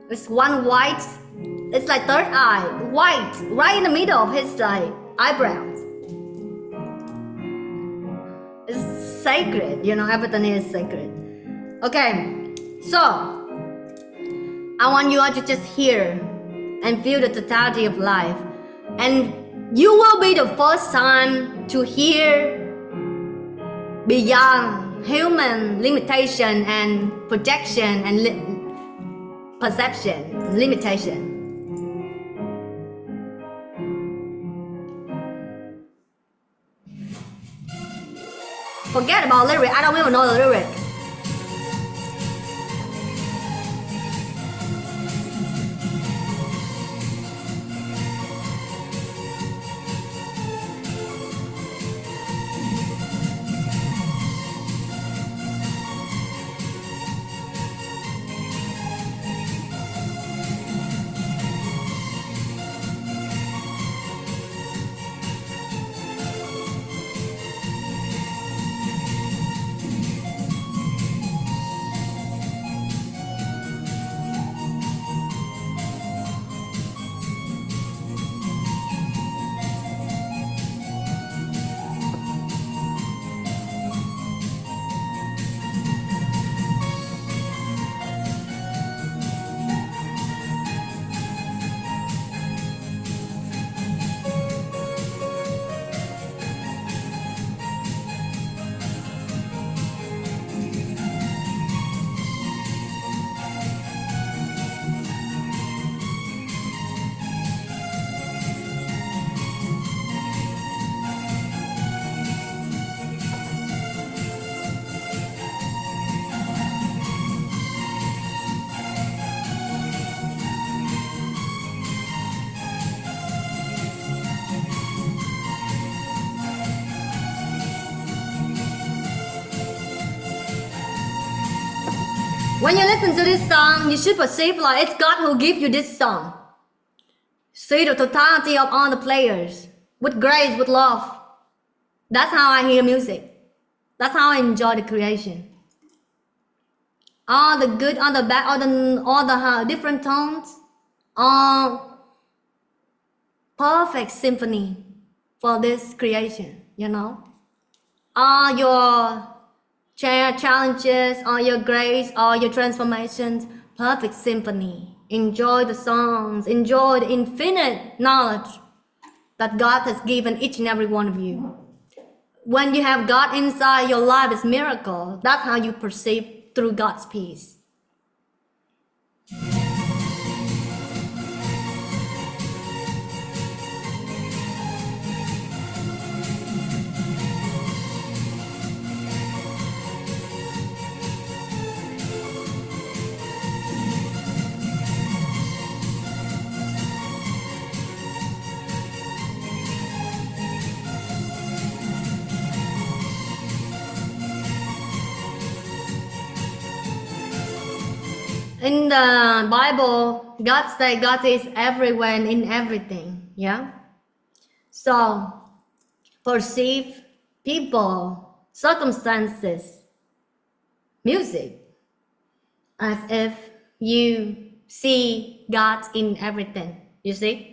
It's one white, it's like third eye, white, right in the middle of his like eyebrows. It's sacred, you know, everything is sacred. Okay, so I want you all to just hear and feel the totality of life. And you will be the first time to hear beyond human limitation and projection and perception, limitation. Forget about lyric, I don't even know the lyric. When you listen to this song, you should perceive like it's God who gives you this song. See the totality of all the players with grace, with love. That's how I hear music. That's how I enjoy the creation. All the good, all the bad, all the different tones, all perfect symphony for this creation. You know, all your challenges, all your grace, all your transformations, perfect symphony. Enjoy the songs, enjoy the infinite knowledge that God has given each and every one of you. When you have God inside your life, it's miracle. That's how you perceive through God's peace. In the Bible, God says God is everywhere and in everything. Yeah. So perceive people, circumstances, music as if you see God in everything. You see?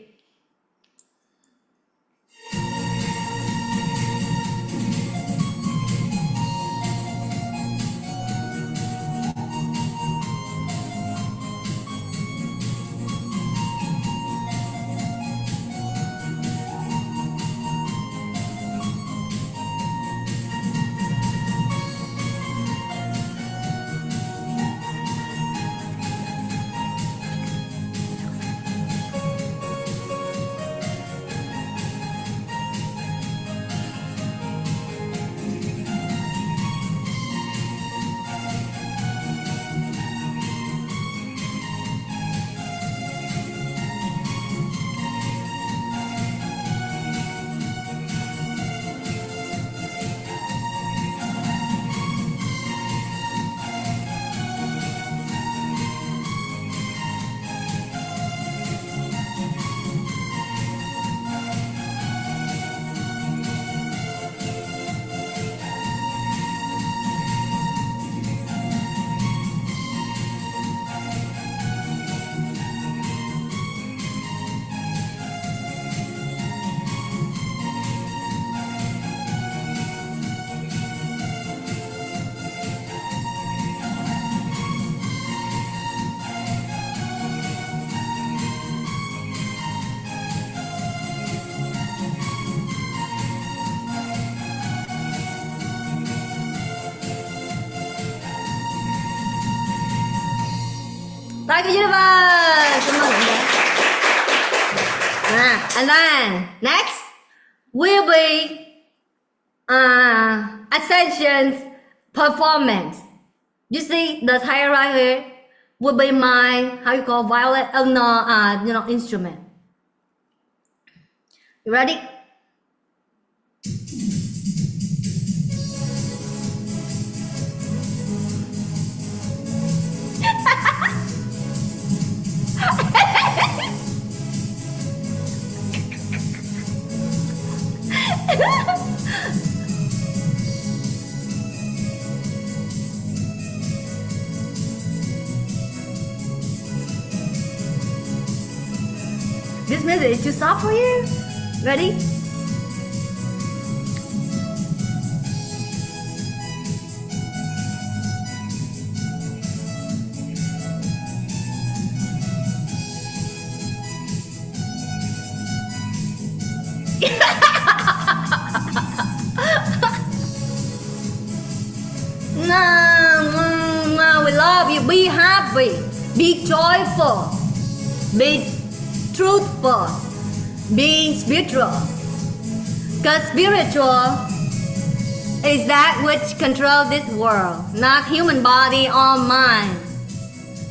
Thank you, universe. Cảm ơn bạn bé. And then next will be Ascension's performance. You see the hair right here will be my how you call violet? Oh no, instrument. You ready? This music is too soft for you? Ready? No, we love you. Be happy. Be joyful. Be truthful. Be spiritual. Because spiritual is that which controls this world, not human body or mind.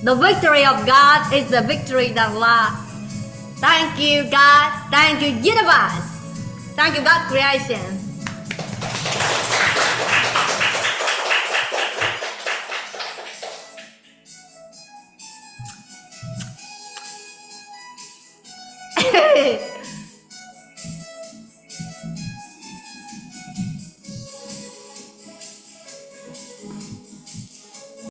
The victory of God is the victory that lasts. Thank you, God. Thank you, universe. Thank you, God's creation.